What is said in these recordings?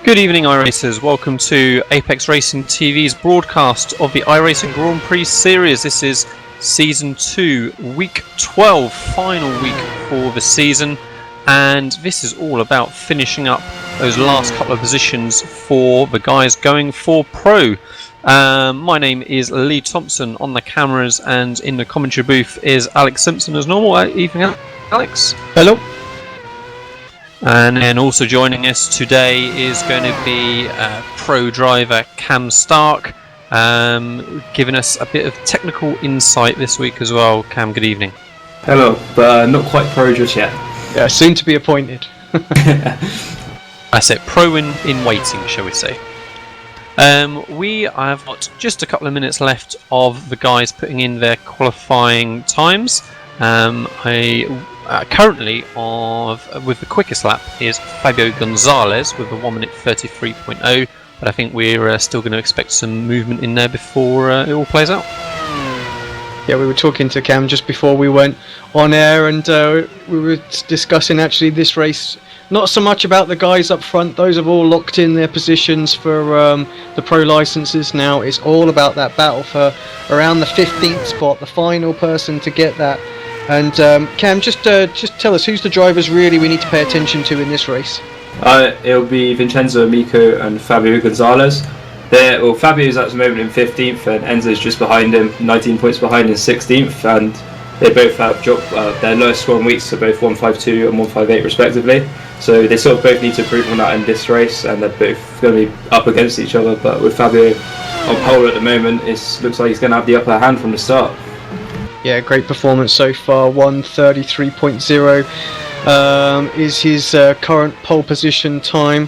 Good evening, iRacers. Welcome to Apex Racing TV's broadcast of the iRacing Grand Prix series. This is Season 2, Week 12, final week for the season. And this is all about finishing up those last couple of positions for the guys going for Pro. My name is Lee Thompson on the cameras, and in the commentary booth is Alex Simpson as normal. Evening, Alex. Hello. And then also joining us today is going to be Pro driver Cam Stark, giving us a bit of technical insight this week as well. Cam, good evening. Hello, but not quite Pro just yet. Yeah, soon to be appointed. I said Pro in waiting, shall we say. We have got just a couple of minutes left of the guys putting in their qualifying times. Currently, with the quickest lap is Fabio Gonzalez with a 1 minute 33.0, but I think we're still going to expect some movement in there before it all plays out. Yeah, we were talking to Cam just before we went on air, and we were discussing actually this race. Not so much about the guys up front; those have all locked in their positions for the pro licenses now. It's all about that battle for around the 15th spot, the final person to get that. And Cam, just tell us, who's the drivers really we need to pay attention to in this race? It'll be Vincenzo Amico and Fabio Gonzalez. Fabio's at the moment in 15th, and Enzo's just behind him, 19 points behind in 16th, and they both have dropped their lowest scoring weeks, so both 152 and 158 respectively. So they sort of both need to improve on that in this race, and they're both going to be up against each other. But with Fabio on pole at the moment, it looks like he's going to have the upper hand from the start. Yeah, great performance so far. 1:33.0 is his current pole position time.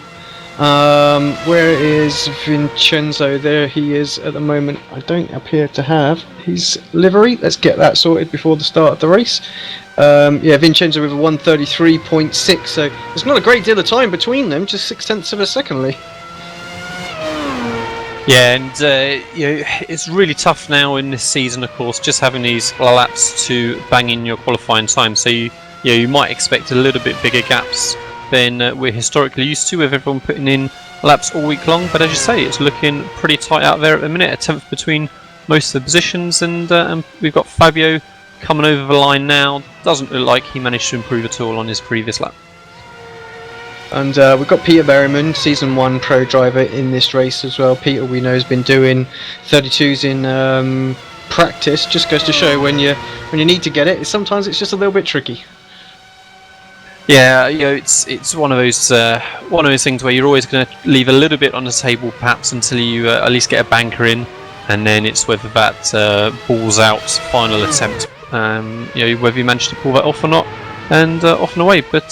Where is Vincenzo? There he is at the moment. I don't appear to have his livery. Let's get that sorted before the start of the race. Yeah, Vincenzo with a 1:33.6. So there's not a great deal of time between them, just 0.6 of a second, Lee. Yeah, and it's really tough now in this season, of course, just having these laps to bang in your qualifying time. So you might expect a little bit bigger gaps than we're historically used to, with everyone putting in laps all week long. But as you say, it's looking pretty tight out there at the minute, a 10th between most of the positions, and we've got Fabio coming over the line now. Doesn't look like he managed to improve at all on his previous lap. And we've got Peter Berryman, Season 1 pro driver in this race as well. Peter, we know, has been doing 32s in practice. Just goes to show when you need to get it, sometimes it's just a little bit tricky. Yeah, it's one of those things where you're always going to leave a little bit on the table, perhaps until you at least get a banker in, and then it's whether that balls out final attempt, whether you manage to pull that off or not, and off and away. But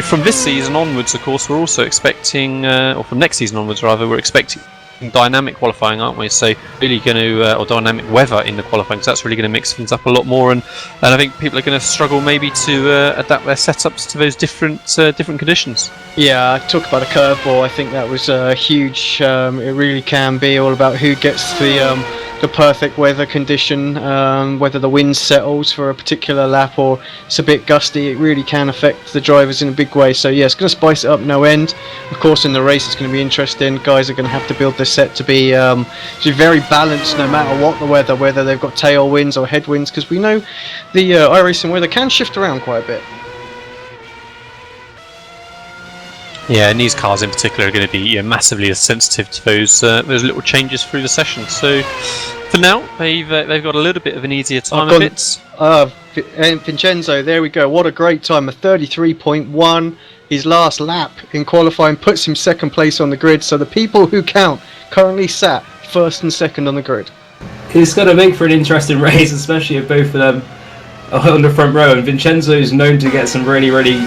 from this season onwards, of course, we're also expecting, or from next season onwards rather, we're expecting dynamic qualifying, aren't we? So really going to, or dynamic weather in the qualifying, because that's really going to mix things up a lot more, and I think people are going to struggle maybe to adapt their setups to those different conditions. Yeah, talk about a curveball. I think that was huge. It really can be all about who gets the perfect weather condition, whether the wind settles for a particular lap or it's a bit gusty. It really can affect the drivers in a big way. So yeah, it's going to spice it up no end. Of course, in the race it's going to be interesting. Guys are going to have to build their set to be very balanced no matter what the weather, whether they've got tailwinds or headwinds, because we know the iRacing weather can shift around quite a bit. Yeah, and these cars in particular are going to be massively sensitive to those little changes through the session. So for now, they've got a little bit of an easier time of it. Vincenzo, there we go. What a great time, a 33.1. His last lap in qualifying puts him second place on the grid. So the people who count currently sat first and second on the grid. It's going to make for an interesting race, especially if both of them are on the front row. And Vincenzo's known to get some really, really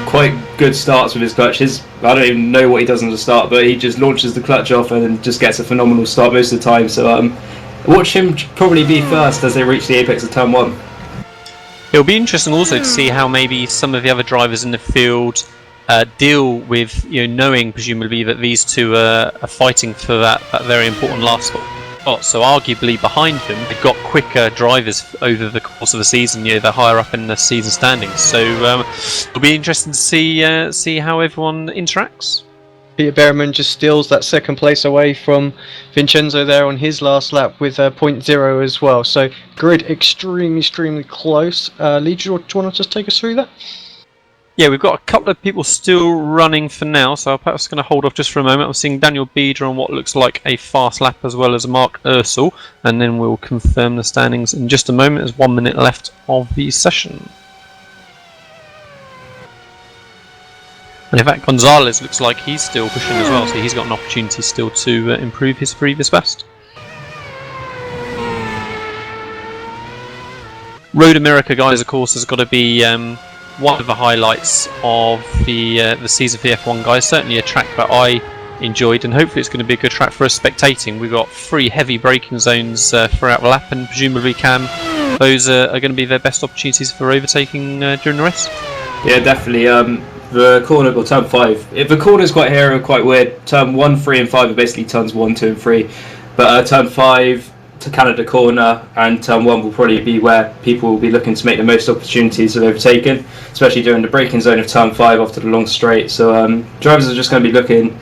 quite good starts with his clutch. I don't even know what he does on the start, but he just launches the clutch off and then just gets a phenomenal start most of the time. So watch him probably be first as they reach the apex of turn 1. It'll be interesting also to see how maybe some of the other drivers in the field deal with knowing presumably that these two are fighting for that very important last spot. So arguably behind them, they've got quicker drivers over the course of the season. They're higher up in the season standings. So it'll be interesting to see how everyone interacts. Peter Berriman just steals that second place away from Vincenzo there on his last lap with .0 as well. So grid extremely close. Lee, do you want to just take us through that? Yeah, we've got a couple of people still running for now, so I'm perhaps going to hold off just for a moment. I'm seeing Daniel Bieder on what looks like a fast lap, as well as Mark Ursel, and then we'll confirm the standings in just a moment. There's 1 minute left of the session. And in fact, Gonzalez looks like he's still pushing as well, so he's got an opportunity still to improve his previous best. Road America, guys, of course, has got to be one of the highlights of the season for the F1 guys. Certainly a track that I enjoyed, and hopefully it's going to be a good track for us spectating. We've got 3 heavy braking zones throughout the lap, and presumably, Cam, those are going to be their best opportunities for overtaking during the race. Yeah, definitely. The corner, or turn 5. If the corners are quite weird. Turn 1, 3, and 5 are basically turns 1, 2, and 3. But turn 5 to Canada corner and turn 1 will probably be where people will be looking to make the most opportunities of overtaking, especially during the braking zone of turn 5 after the long straight. So drivers are just going to be looking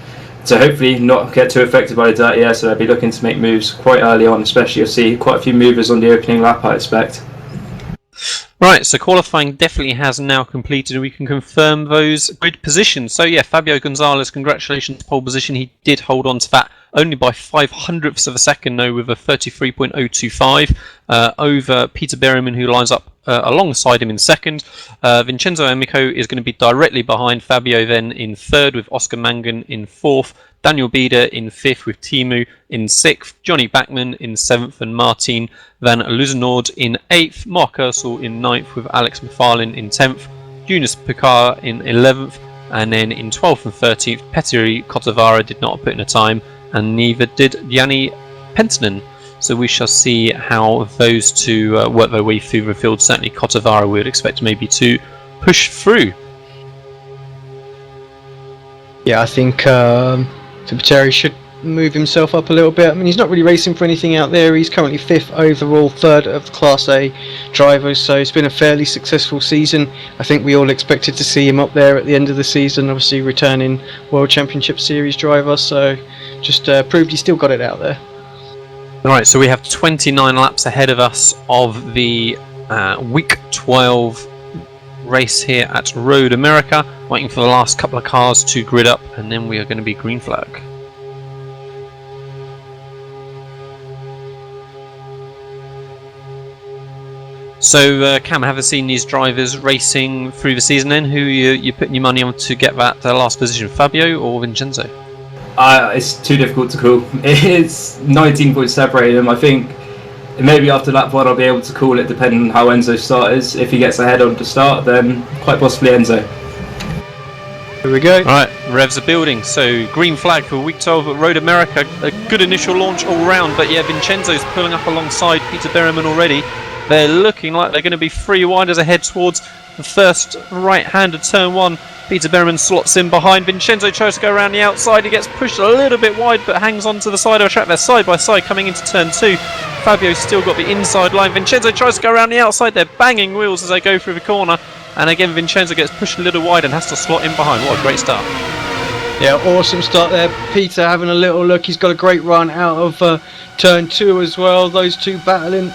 to hopefully not get too affected by the dirty air, so they'll be looking to make moves quite early on. Especially you'll see quite a few movers on the opening lap, I expect. Right, so qualifying definitely has now completed, and we can confirm those grid positions. So yeah, Fabio Gonzalez, congratulations, pole position. He did hold on to that only by 0.05 of a second, though, with a 33.025 over Peter Berriman, who lines up alongside him in second. Vincenzo Amico is going to be directly behind Fabio then in third, with Oscar Mangan in fourth. Daniel Bieder in 5th with Timu in 6th, Johnny Backman in 7th and Martin van Luzenoord in 8th, Mark Ursel in 9th with Alex McFarlane in 10th, Eunice Picard in 11th, and then in 12th and 13th, Petteri Kotavara did not put in a time, and neither did Yanni Penttinen. So we shall see how those two work their way through the field. Certainly Kotavara we would expect maybe to push through. Yeah, I think Petteri should move himself up a little bit. I mean, he's not really racing for anything out there. He's currently 5th overall, 3rd of the Class A drivers, so it's been a fairly successful season. I think we all expected to see him up there at the end of the season, obviously returning World Championship Series driver, so just proved he still got it out there. Alright, so we have 29 laps ahead of us of the week 12 race here at Road America, waiting for the last couple of cars to grid up, and then we are going to be green flag. So Cam, have you seen these drivers racing through the season then? Who you putting your money on to get that last position, Fabio or Vincenzo? It's too difficult to call. It's 19 points separating them. I think maybe after lap 1 I'll be able to call it, depending on how Enzo's start is. If he gets ahead on the start, then quite possibly Enzo. Here we go. Alright, revs are building. So green flag for week 12 at Road America. A good initial launch all round, but yeah, Vincenzo's pulling up alongside Peter Berriman already. They're looking like they're going to be 3 wide as they head towards the first right-hand of turn 1. Peter Berriman slots in behind. Vincenzo tries to go around the outside. He gets pushed a little bit wide, but hangs on to the side of a track. They're side by side coming into turn 2. Fabio's still got the inside line. Vincenzo tries to go around the outside. They're banging wheels as they go through the corner. And again, Vincenzo gets pushed a little wide and has to slot in behind. What a great start. Yeah, awesome start there. Peter having a little look. He's got a great run out of turn 2 as well. Those two battling.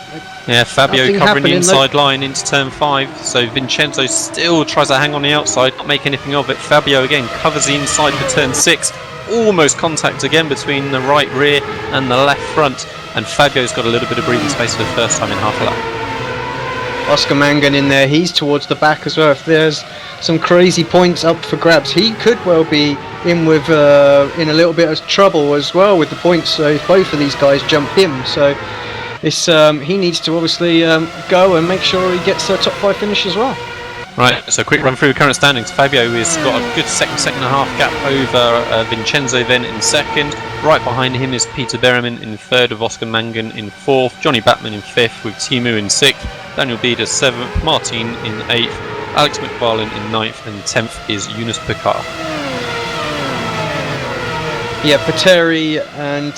Yeah, Fabio Nothing covering the happening, inside line into turn 5. So Vincenzo still tries to hang on the outside, not make anything of it. Fabio again covers the inside for turn 6. Almost contact again between the right rear and the left front. And Fabio's got a little bit of breathing space for the first time in half a lap. Oscar Mangan in there, he's towards the back as well. If there's some crazy points up for grabs, he could well be in with in a little bit of trouble as well with the points. So if both of these guys jump him, so it's he needs to obviously go and make sure he gets a top 5 finish as well. Right, so quick run through current standings. Fabio has got a good second and a half gap over Vincenzo then in second. Right behind him is Peter Berriman in third, with Oscar Mangan in fourth, Johnny Backman in fifth, with Timu in sixth, Daniel Bieder 7th, Martin in 8th, Alex McFarlane in 9th, and 10th is Eunice Picard. Yeah, Petteri and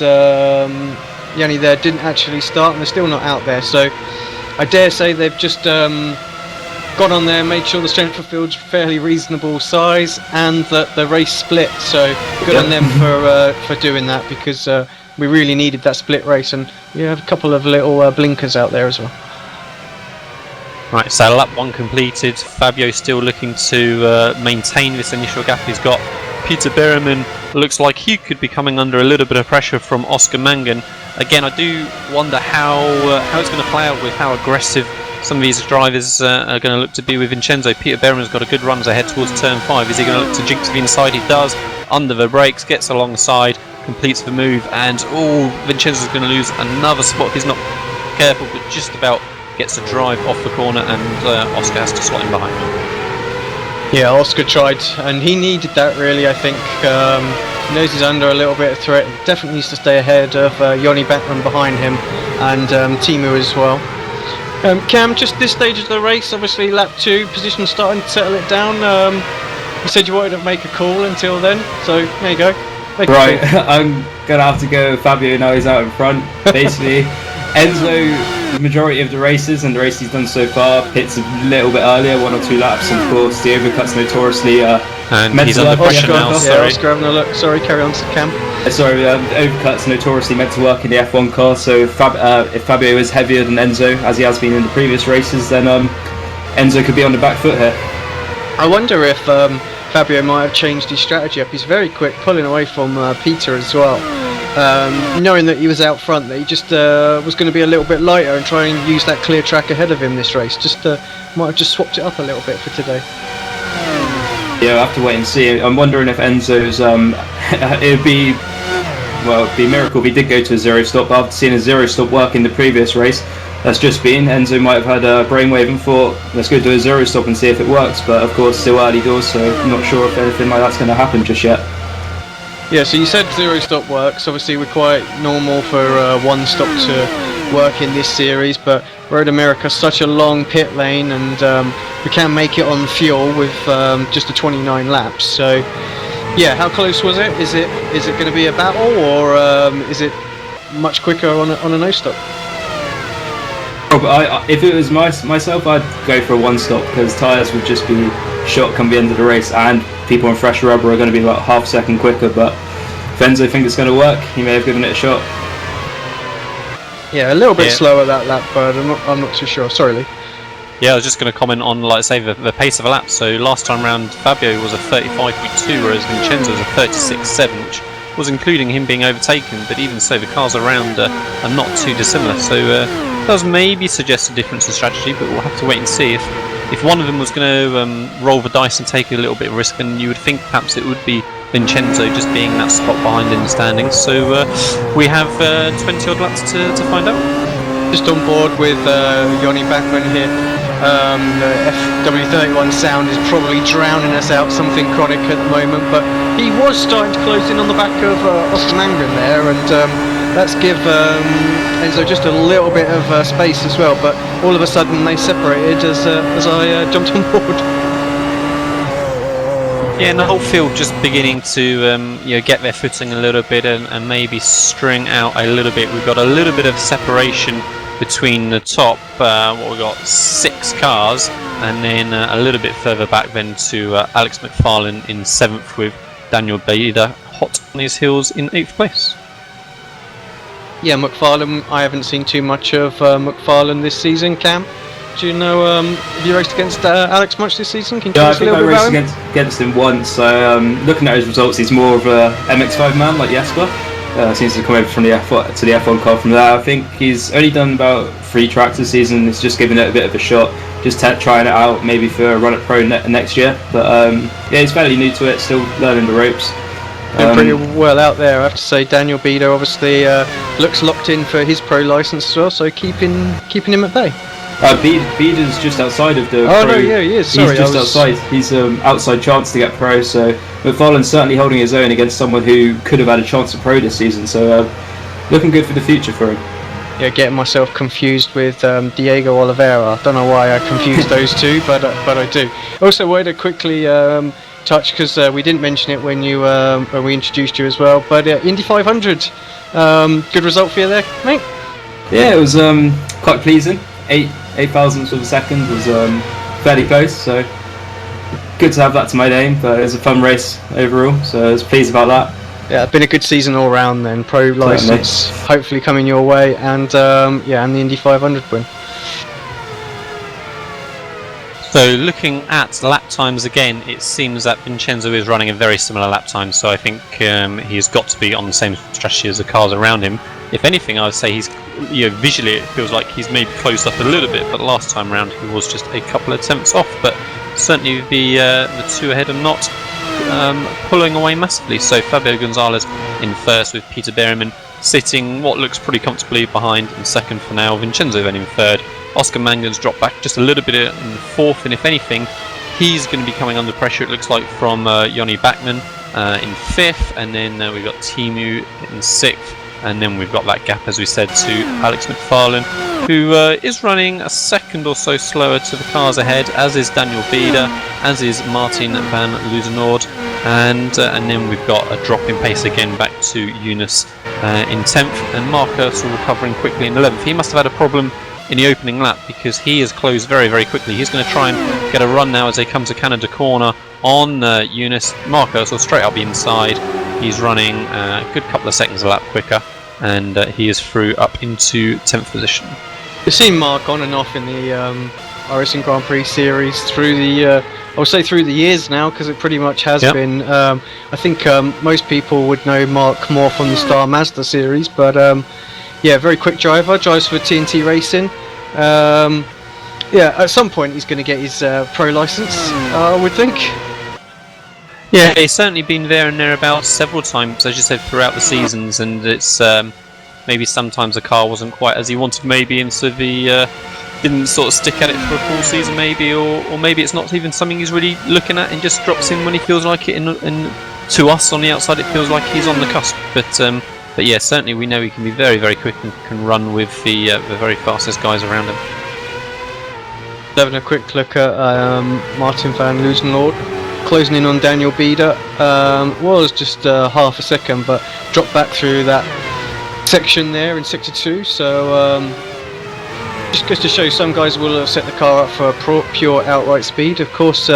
Yanni there didn't actually start, and they're still not out there, so I dare say they've just got on there, made sure the strength of field's fairly reasonable size, and that the race split. So good on them for doing that, because we really needed that split race, and we have a couple of little blinkers out there as well. Right, so lap 1 completed. Fabio still looking to maintain this initial gap he's got. Peter Berriman looks like he could be coming under a little bit of pressure from Oscar Mangan. Again, I do wonder how it's going to play out with how aggressive some of these drivers are going to look to be with Vincenzo. Peter Berriman's got a good run ahead towards turn 5. Is he going to look to jig to the inside? He does. Under the brakes, gets alongside, completes the move, and Vincenzo's going to lose another spot if he's not careful, but just about gets a drive off the corner, and Oscar has to slot him behind. Yeah, Oscar tried, and he needed that really, I think. He knows he's under a little bit of threat. Definitely needs to stay ahead of Yoni Backman behind him, and Timu as well. Cam, just this stage of the race, obviously lap 2, position starting to settle it down. You said you wanted to make a call until then, so there you go. Right, I'm going to have to go with Fabio now he's out in front. Basically, Enzo, the majority of the races and the race he's done so far, pits a little bit earlier, 1 or 2 laps, and of course the overcuts notoriously and he's under pressure now, sorry. Oscar having a look. Sorry, carry on, Cam. The overcuts notoriously meant to work in the F1 car, so if Fabio is heavier than Enzo, as he has been in the previous races, then Enzo could be on the back foot here. I wonder if Fabio might have changed his strategy up. He's very quick, pulling away from Peter as well. Knowing that he was out front, that he just was going to be a little bit lighter and try and use that clear track ahead of him this race. Just might have just swapped it up a little bit for today. Yeah, I'll have to wait and see. I'm wondering if Enzo's it'd be a miracle if he did go to a 0 stop. After seeing a 0 stop work in the previous race that's just been, Enzo might have had a brainwave and thought, let's go do a 0 stop and see if it works. But of course, still early doors, so I'm not sure if anything like that's going to happen just yet. Yeah, so you said 0 stop works. Obviously, we're quite normal for 1 stop to work in this series, but Road America's such a long pit lane, and we can make it on fuel with just the 29 laps. So, yeah, how close was it? Is it going to be a battle, or is it much quicker on a no stop? If it was myself, I'd go for a 1 stop, because tyres would just be shot come the end of the race, and people on fresh rubber are going to be about half a second quicker. But if Enzo thinks it's going to work, he may have given it a shot. Yeah, a little bit slower that lap, but I'm not too sure. Sorry, Lee. Yeah, I was just going to comment on, like I say, the pace of a lap. So last time round, Fabio was a 35.2, whereas Vincenzo was a 36.7, which was including him being overtaken. But even so, the cars around are not too dissimilar. So does maybe suggest a difference in strategy, but we'll have to wait and see. If one of them was going to roll the dice and take a little bit of risk, and you would think perhaps it would be Vincenzo, just being that spot behind in the standings. So we have 20 odd laps to find out. Just on board with Yoni Backman here. The FW31 sound is probably drowning us out, something chronic at the moment, but he was starting to close in on the back of Oscar Mangan there, and let's give Enzo just a little bit of space as well, but all of a sudden they separated as I jumped on board. Yeah, and the whole field just beginning to get their footing a little bit and maybe string out a little bit. We've got a little bit of separation between the top, we've got 6 cars, and then a little bit further back then to Alex McFarlane in 7th, with Daniel Bader hot on his heels in 8th place. Yeah, McFarlane, I haven't seen too much of McFarlane this season. Cam, do you know, have you raced against Alex much this season? Can you tell us a little bit about him? I raced against him once. Looking at his results, he's more of a MX5 man like Jesper. Seems to come over from the F1 to the F1 car from there. I think he's only done about 3 tracks this season. He's just giving it a bit of a shot, just trying it out, maybe for a run at Pro next year. But yeah, he's fairly new to it, still learning the ropes. Doing pretty well out there, I have to say. Daniel Bieder obviously looks locked in for his pro license as well, so keeping him at bay. Bieder's just outside of the pro. No, yeah, he is. Sorry, he's just outside. He's outside chance to get pro, so McFarlane's certainly holding his own against someone who could have had a chance at pro this season, so looking good for the future for him. Yeah, getting myself confused with Diego Oliveira. I don't know why I confused those two, but I do. Also, wanted to quickly touch, because we didn't mention it when we introduced you as well, but Indy 500, good result for you there, mate? Yeah, it was quite pleasing. 8 thousandths of a second was fairly close, so good to have that to my name. But it was a fun race overall, so I was pleased about that. Yeah, been a good season all round then. Pro license hopefully coming your way, and and the Indy 500 win. So looking at lap times again, it seems that Vincenzo is running a very similar lap time, so I think he's got to be on the same strategy as the cars around him. If anything, I would say he's, visually it feels like he's maybe closed up a little bit, but last time round he was just a couple of tenths off, but certainly the two ahead are not pulling away massively. So Fabio Gonzalez in first, with Peter Berryman sitting what looks pretty comfortably behind in second for now, Vincenzo then in third. Oscar Mangan's dropped back just a little bit in fourth, and if anything, he's going to be coming under pressure, it looks like, from Jonny Bachmann in fifth, and then we've got Timu in sixth, and then we've got that gap, as we said, to Alex McFarlane, who is running a second or so slower to the cars ahead, as is Daniel Bieder, as is Martin van Luzenoord, and then we've got a drop in pace again back to Eunice in 10th, and Mark Ursel recovering quickly in 11th. He must have had a problem in the opening lap, because he has closed very, very quickly. He's going to try and get a run now as they come to Canada corner on Eunice. Mark Ursel straight up the inside. He's running a good couple of seconds a lap quicker, and he is through up into 10th position. We've seen Mark on and off in the iRacing Grand Prix series through the I would say through the years now, because it pretty much has been. I think most people would know Mark more from the Star Mazda series, but very quick driver, drives for TNT Racing. At some point he's going to get his pro license, I would think. Yeah, he's certainly been there and thereabouts several times, as you said, throughout the seasons, and it's maybe sometimes the car wasn't quite as he wanted, maybe, and so the didn't sort of stick at it for a full season, maybe, or maybe it's not even something he's really looking at and just drops in when he feels like it. And to us on the outside, it feels like he's on the cusp. But yeah, certainly we know he can be very, very quick and can run with the very fastest guys around him. Having a quick look at Martin van Luzenoord, closing in on Daniel Bieder, was just half a second, but dropped back through that section there in sector 2. So just goes to show some guys will have set the car up for a pure outright speed. Of course,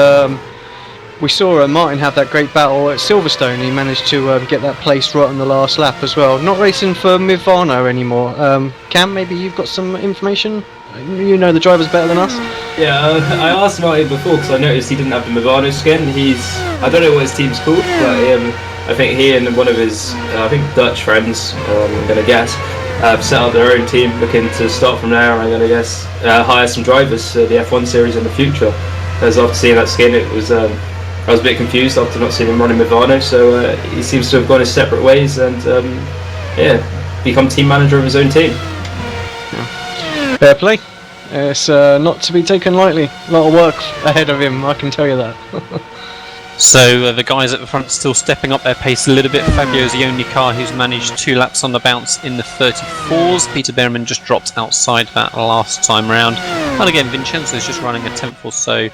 we saw Martin have that great battle at Silverstone. He managed to get that place right on the last lap as well. Not racing for Movano anymore. Cam, maybe you've got some information? You know the drivers better than us. Yeah, I asked Martin before because I noticed he didn't have the Movano skin. I don't know what his team's called, but I think he and one of his, Dutch friends, I'm going to guess, have set up their own team, looking to start from there, and I'm going to guess hire some drivers for the F1 series in the future. Because after seeing that skin, it was I was a bit confused after not seeing him running Movano, so he seems to have gone his separate ways and become team manager of his own team. Fair play. It's not to be taken lightly. A lot of work ahead of him, I can tell you that. So the guys at the front still stepping up their pace a little bit. Fabio's the only car who's managed 2 laps on the bounce in the 34s. Peter Berryman just dropped outside that last time round. And again, Vincenzo's just running a tenth or so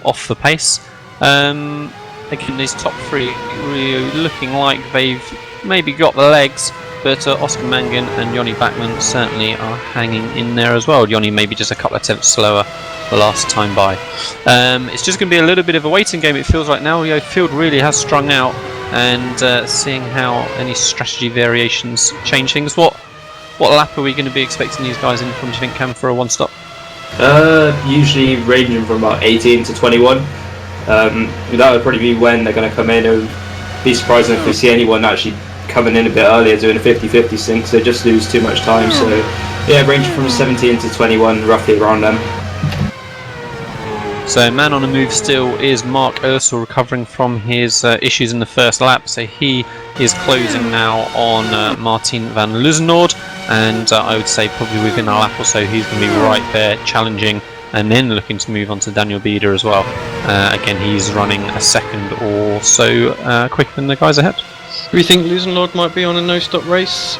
off the pace. Again, these top 3 really looking like they've maybe got the legs, but Oscar Mangan and Jonny Bachmann certainly are hanging in there as well. Jonny maybe just a couple of tenths slower the last time by. It's just going to be a little bit of a waiting game, it feels like now. The field really has strung out, and seeing how any strategy variations change things. What lap are we going to be expecting these guys in from, do you think, Cam, for a one-stop? Usually ranging from about 18 to 21. That would probably be when they're going to come in. It would be surprising if we see anyone actually coming in a bit earlier doing a 50-50 sync, so they just lose too much time. So yeah, ranging from 17 to 21, roughly around them. So man on the move still is Mark Ursel, recovering from his issues in the first lap. So he is closing now on Martin van Luzenoord, and I would say probably within a lap or so he's going to be right there challenging, and then looking to move on to Daniel Bieder as well. Again, he's running a second or so quicker than the guys ahead. Do you think Luzenoord might be on a no-stop race?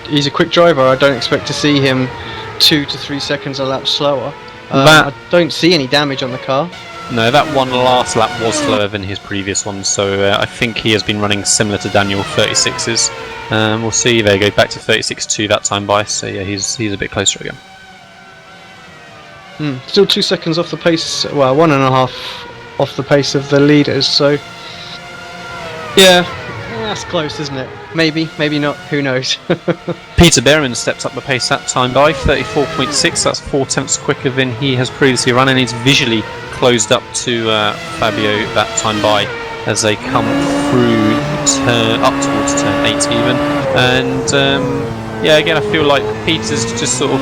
He's a quick driver. I don't expect to see him 2 to 3 seconds a lap slower. I don't see any damage on the car. No, that one last lap was slower than his previous one, so I think he has been running similar to Daniel, 36s. We'll see. There you go, back to 36.2 that time by, so yeah, he's a bit closer again. Still 2 seconds off the pace. Well, 1.5 off the pace of the leaders. So, yeah, that's close, isn't it? Maybe, maybe not. Who knows? Peter Behrman steps up the pace that time by 34.6. That's 4 tenths quicker than he has previously run, and he's visually closed up to Fabio that time by as they come through up towards turn 8 even. And yeah, again, I feel like Peter's just sort of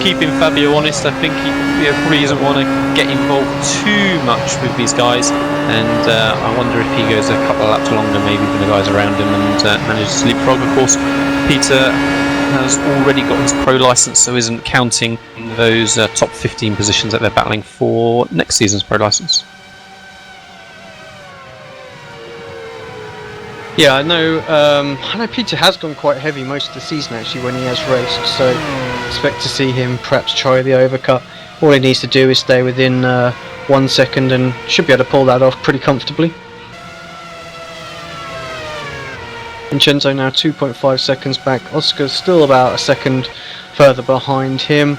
keeping Fabio honest. I think he probably doesn't want to get involved too much with these guys, and I wonder if he goes a couple of laps longer maybe than the guys around him and manages to leapfrog. Of course, Peter has already got his pro license, so isn't counting those top 15 positions that they're battling for next season's pro license. Yeah, I know Peter has gone quite heavy most of the season actually when he has raced, so expect to see him perhaps try the overcut. All he needs to do is stay within 1 second and should be able to pull that off pretty comfortably. Vincenzo now 2.5 seconds back. Oscar's still about a second further behind him.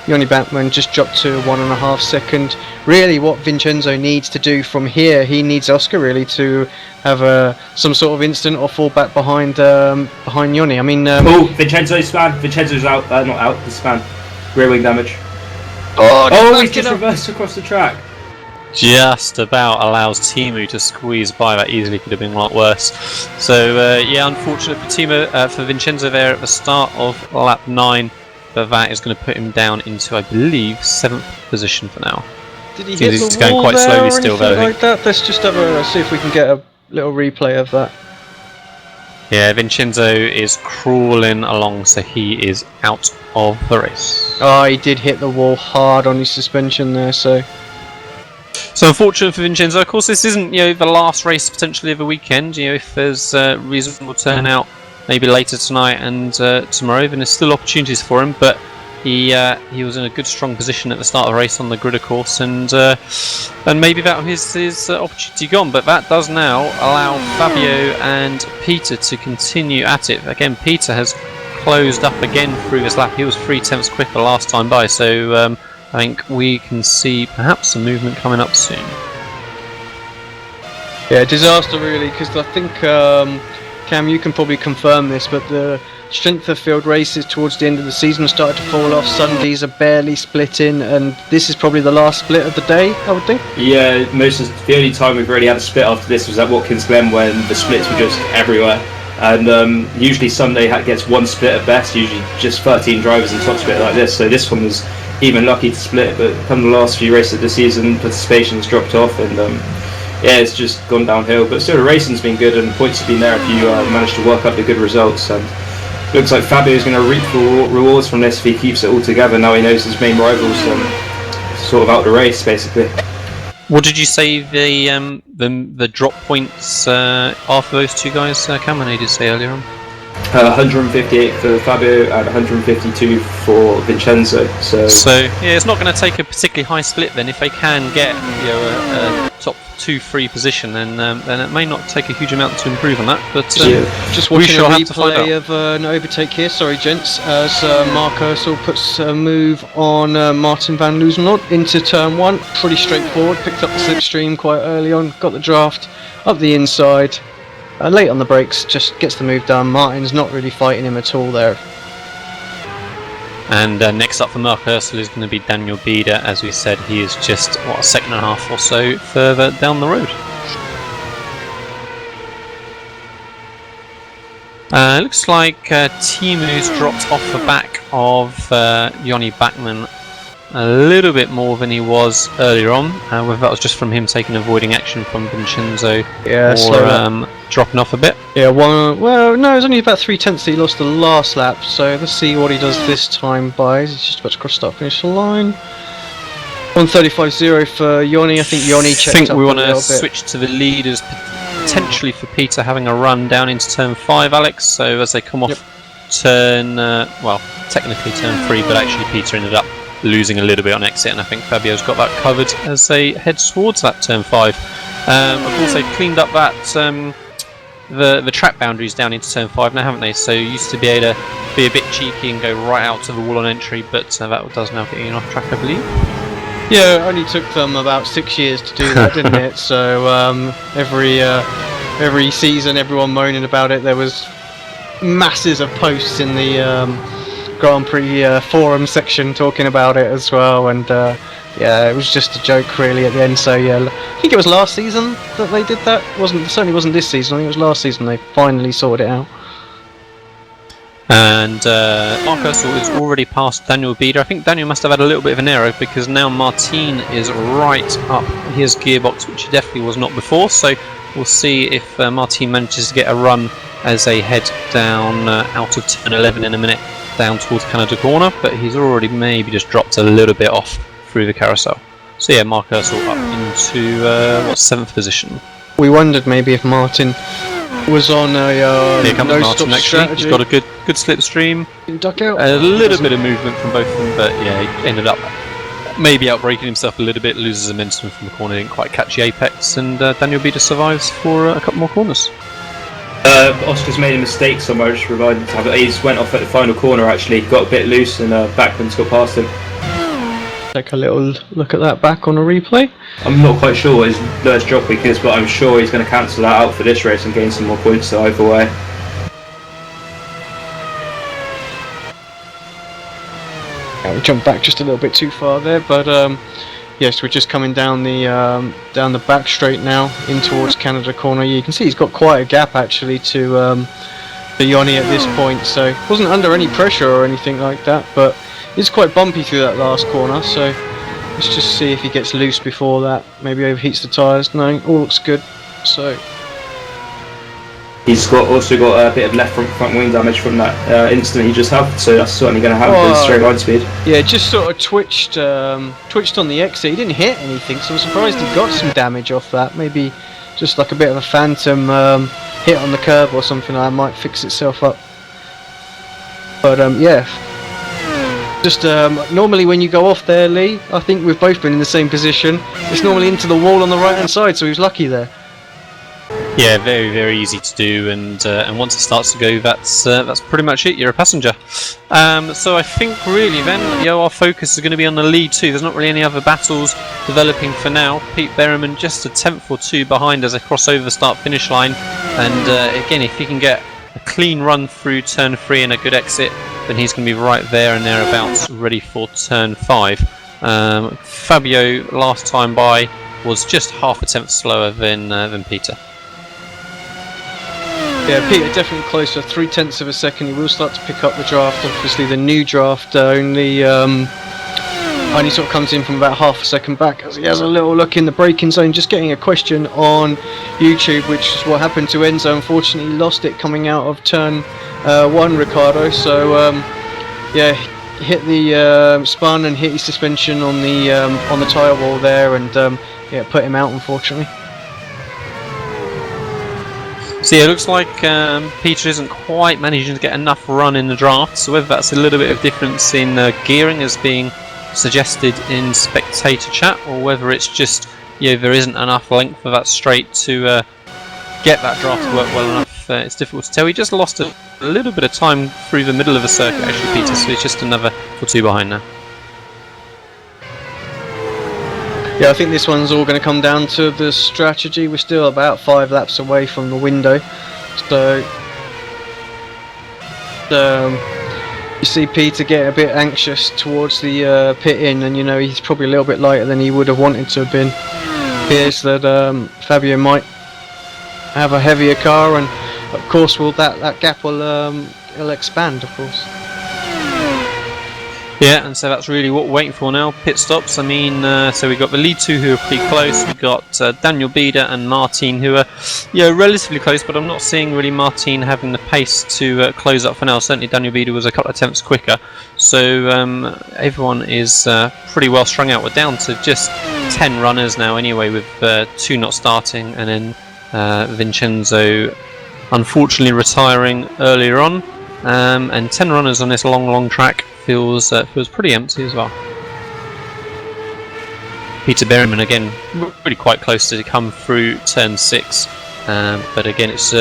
Yoni Backman just dropped to 1.5 second. Really what Vincenzo needs to do from here, he needs Oscar really to have some sort of instant or fall back behind Yoni. I mean... Vincenzo's span. Vincenzo's out. Not out, the span. Rear wing damage. He's just reversed across the track. Just about allows Timu to squeeze by. That easily could have been a lot worse. So yeah, unfortunate for Vincenzo there at the start of lap 9. But that is going to put him down into, I believe, 7th position for now. Did he hit the he's wall going quite there slowly or still, anything though. like that? Let's just have see if we can get a little replay of that. Yeah, Vincenzo is crawling along, so he is out of the race. Oh, he did hit the wall hard on his suspension there, so... So unfortunate for Vincenzo. Of course, this isn't the last race potentially of the weekend. If there's reasonable turnout, maybe later tonight and tomorrow, then there's still opportunities for him. But he was in a good, strong position at the start of the race on the grid, of course, and maybe that was his opportunity gone. But that does now allow Fabio and Peter to continue at it. Again, Peter has closed up again through this lap. He was 3 tenths quicker last time by, so I think we can see perhaps some movement coming up soon. Yeah, disaster really, because I think Cam, you can probably confirm this, but the strength of field races towards the end of the season started to fall off. Sundays are barely splitting, and this is probably the last split of the day, I would think. Yeah, the only time we've really had a split after this was at Watkins Glen when the splits were just everywhere. And usually Sunday gets one split at best, usually just 13 drivers in top split like this. So this one was even lucky to split, but come the last few races of the season, participation's dropped off, and yeah, it's just gone downhill. But still, the racing's been good, and points have been there if you manage to work up the good results. And looks like Fabio's going to reap rewards from this if he keeps it all together. Now he knows his main rivals sort of out the race, basically. What did you say the drop points are for those two guys, Cameron? You did say earlier on. 158 for Fabio and 152 for Vincenzo. So yeah, it's not going to take a particularly high split then. If they can get a top 2-3 position, then it may not take a huge amount to improve on that. But just watching a replay of an overtake here. Sorry, gents, as Mark Ursel puts a move on Martin van Loosenhout into turn 1. Pretty straightforward. Picked up the slipstream quite early on. Got the draft up the inside. Late on the brakes, just gets the move done. Martin's not really fighting him at all there. And next up for Mark Ursel is going to be Daniel Bieder. As we said, he is just a second and a half or so further down the road. Looks like Timu's dropped off the back of Yoni Backman a little bit more than he was earlier on, whether that was just from him avoiding action from Vincenzo, or dropping off a bit. Yeah, well, no, it was only about 3 tenths that he lost the last lap, so let's see what he does this time by. He's just about to cross start finish line. 1:35.0 for Yoni. I think Yoni checked up a little bit. I think we want to switch to the leaders, potentially for Peter having a run down into turn 5, Alex, so as they come off turn, well, technically turn 3, but actually Peter ended up losing a little bit on exit, and I think Fabio's got that covered as they head towards that turn 5. Of course, they've cleaned up that the track boundaries down into turn 5 now, haven't they? So you used to be able to be a bit cheeky and go right out to the wall on entry, but that does now get you off track, I believe. Yeah, it only took them about 6 years to do that, didn't it? So every season, everyone moaning about it. There was masses of posts in the Grand Prix forum section talking about it as well, and yeah, it was just a joke really at the end. So yeah, I think it was last season that they did that. Certainly wasn't this season. I think it was last season they finally sorted it out. And Mark Ursel is already past Daniel Bieder. I think Daniel must have had a little bit of an error because now Martin is right up his gearbox, which he definitely was not before. So we'll see if Martin manages to get a run as they head down out of turn 11 in a minute, down towards Canada Corner. But he's already maybe just dropped a little bit off through the carousel. So yeah, Mark Ursel up into 7th position. We wondered maybe if Martin was on a Here comes no-stop Martin, strategy. He's got a good slipstream. Duck out. A little bit of movement from both of them, but yeah, he ended up maybe outbraking himself a little bit, loses momentum from the corner, didn't quite catch the apex, and Daniel Bieder survives for a couple more corners. Oscar's made a mistake somewhere, just provided to have it. He just went off at the final corner actually, got a bit loose, and Backman's got past him. Take a little look at that back on a replay. I'm not quite sure what his lowest drop week is, but I'm sure he's going to cancel that out for this race and gain some more points so either way. Yeah, we jumped back just a little bit too far there, but yes, we're just coming down the back straight now in towards Canada Corner. You can see he's got quite a gap actually to Yoni at this point, so wasn't under any pressure or anything like that, but it's quite bumpy through that last corner, so let's just see if he gets loose before that. Maybe overheats the tyres. No, all looks good. So he's also got a bit of left front wing damage from that incident he just had, so that's certainly going to happen with straight line speed. Yeah, it just sort of twitched on the exit. He didn't hit anything, so I'm surprised he got some damage off that. Maybe just like a bit of a phantom hit on the curb or something like that might fix itself up. But yeah. Just normally when you go off there, Lee, I think we've both been in the same position. It's normally into the wall on the right hand side, so he was lucky there. Yeah, very, very easy to do, and once it starts to go, that's pretty much it. You're a passenger. So I think really then, our focus is going to be on the lead too. There's not really any other battles developing for now. Pete Berriman just a 10th or 2 behind as they cross over the start-finish line, and again, if he can get a clean run through turn 3 and a good exit, then he's going to be right there and thereabouts, ready for turn 5. Fabio last time by was just half a tenth slower than Peter. Yeah, Peter definitely closer, 0.3 of a second. He will start to pick up the draft. Obviously, the new draft only sort of comes in from about half a second back as he has a little look in the braking zone. Just getting a question on YouTube, which is what happened to Enzo. Unfortunately, he lost it coming out of turn 1, Ricardo. So yeah, hit the spun and hit his suspension on the tyre wall there, and yeah, put him out unfortunately. So yeah, it looks like Peter isn't quite managing to get enough run in the draft, so whether that's a little bit of difference in gearing as being suggested in spectator chat, or whether it's just there isn't enough length of that straight to get that draft to work well enough, it's difficult to tell. He just lost a little bit of time through the middle of the circuit actually, Peter, so he's just another or 2 behind now. Yeah, I think this one's all going to come down to the strategy. We're still about 5 laps away from the window, so you see Peter get a bit anxious towards the pit in, and he's probably a little bit lighter than he would have wanted to have been. Appears that Fabio might have a heavier car, and of course that gap will expand, of course. Yeah, and so that's really what we're waiting for now. Pit stops. I mean, so we've got the lead 2 who are pretty close. We've got Daniel Bieder and Martin who are relatively close, but I'm not seeing really Martin having the pace to close up for now. Certainly Daniel Bieder was a couple of tenths quicker. So everyone is pretty well strung out. We're down to just 10 runners now anyway, with 2 not starting, and then Vincenzo unfortunately retiring earlier on. And 10 runners on this long track feels pretty empty as well. Peter Berriman again really quite close to come through turn 6, but again it's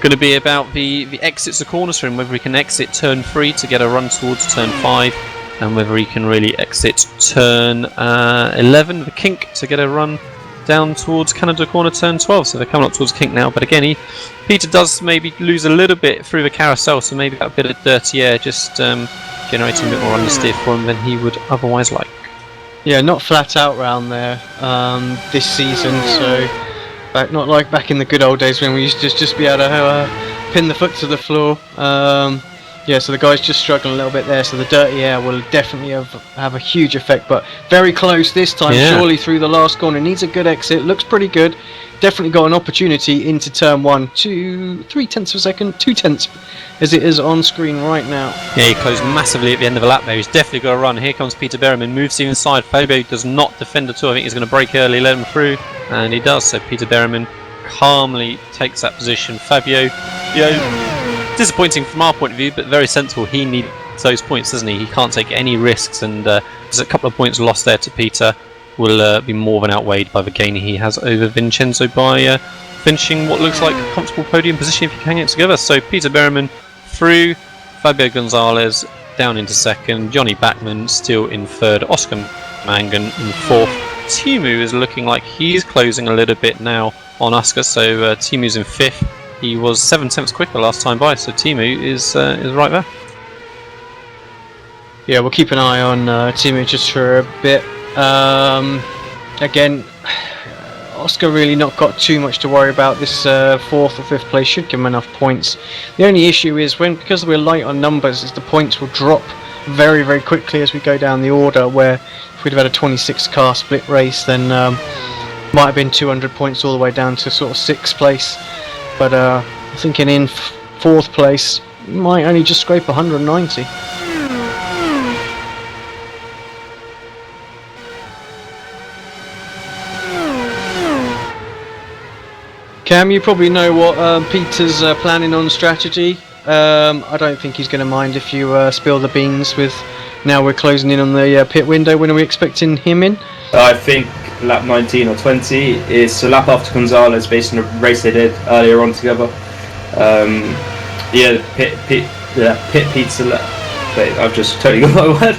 going to be about the exits of corners for him, whether he can exit turn 3 to get a run towards turn 5, and whether he can really exit turn 11, the kink, to get a run down towards Canada corner turn 12. So they're coming up towards kink now, but again, Peter does maybe lose a little bit through the carousel, so maybe that bit of dirty air just generating a bit more understeer for him than he would otherwise like. Yeah, not flat out round there this season, so not like back in the good old days when we used to just be able to pin the foot to the floor. Yeah, so the guy's just struggling a little bit there, so the dirty air will definitely have a huge effect, but very close this time, surely through the last corner. Needs a good exit, looks pretty good. Definitely got an opportunity into turn 1, 3/10 of a second, 2/10 as it is on screen right now. Yeah, he closed massively at the end of the lap there. He's definitely got a run. Here comes Peter Berriman, moves to the inside. Fabio does not defend at all. I think he's going to break early, let him through, and he does. So Peter Berriman calmly takes that position. Fabio, disappointing from our point of view, but very sensible. He needs those points, doesn't he? He can't take any risks, and there's a couple of points lost there to Peter. Will be more than outweighed by the gain he has over Vincenzo by finishing what looks like a comfortable podium position if you can hang it together. So Peter Berriman through, Fabio Gonzalez down into second, Johnny Backman still in third, Oscar Mangan in fourth. Timu is looking like he's closing a little bit now on Oscar, so Timu's in fifth. He was 7/10 quicker last time by, so Timu is right there. Yeah, we'll keep an eye on Timu just for a bit. Again, Oscar really not got too much to worry about. This 4th or 5th place should give him enough points. The only issue is because we're light on numbers, is the points will drop very, very quickly as we go down the order, where if we'd have had a 26 car split race, then might have been 200 points all the way down to sort of 6th place. But thinking in 4th place, might only just scrape 190. Cam, you probably know what Peter's planning on strategy. I don't think he's going to mind if you spill the beans with. Now we're closing in on the pit window. When are we expecting him in? I think lap 19 or 20 is a lap after Gonzalez based on a race they did earlier on together. Pit Pete's a lap. Wait, I've just totally got my word.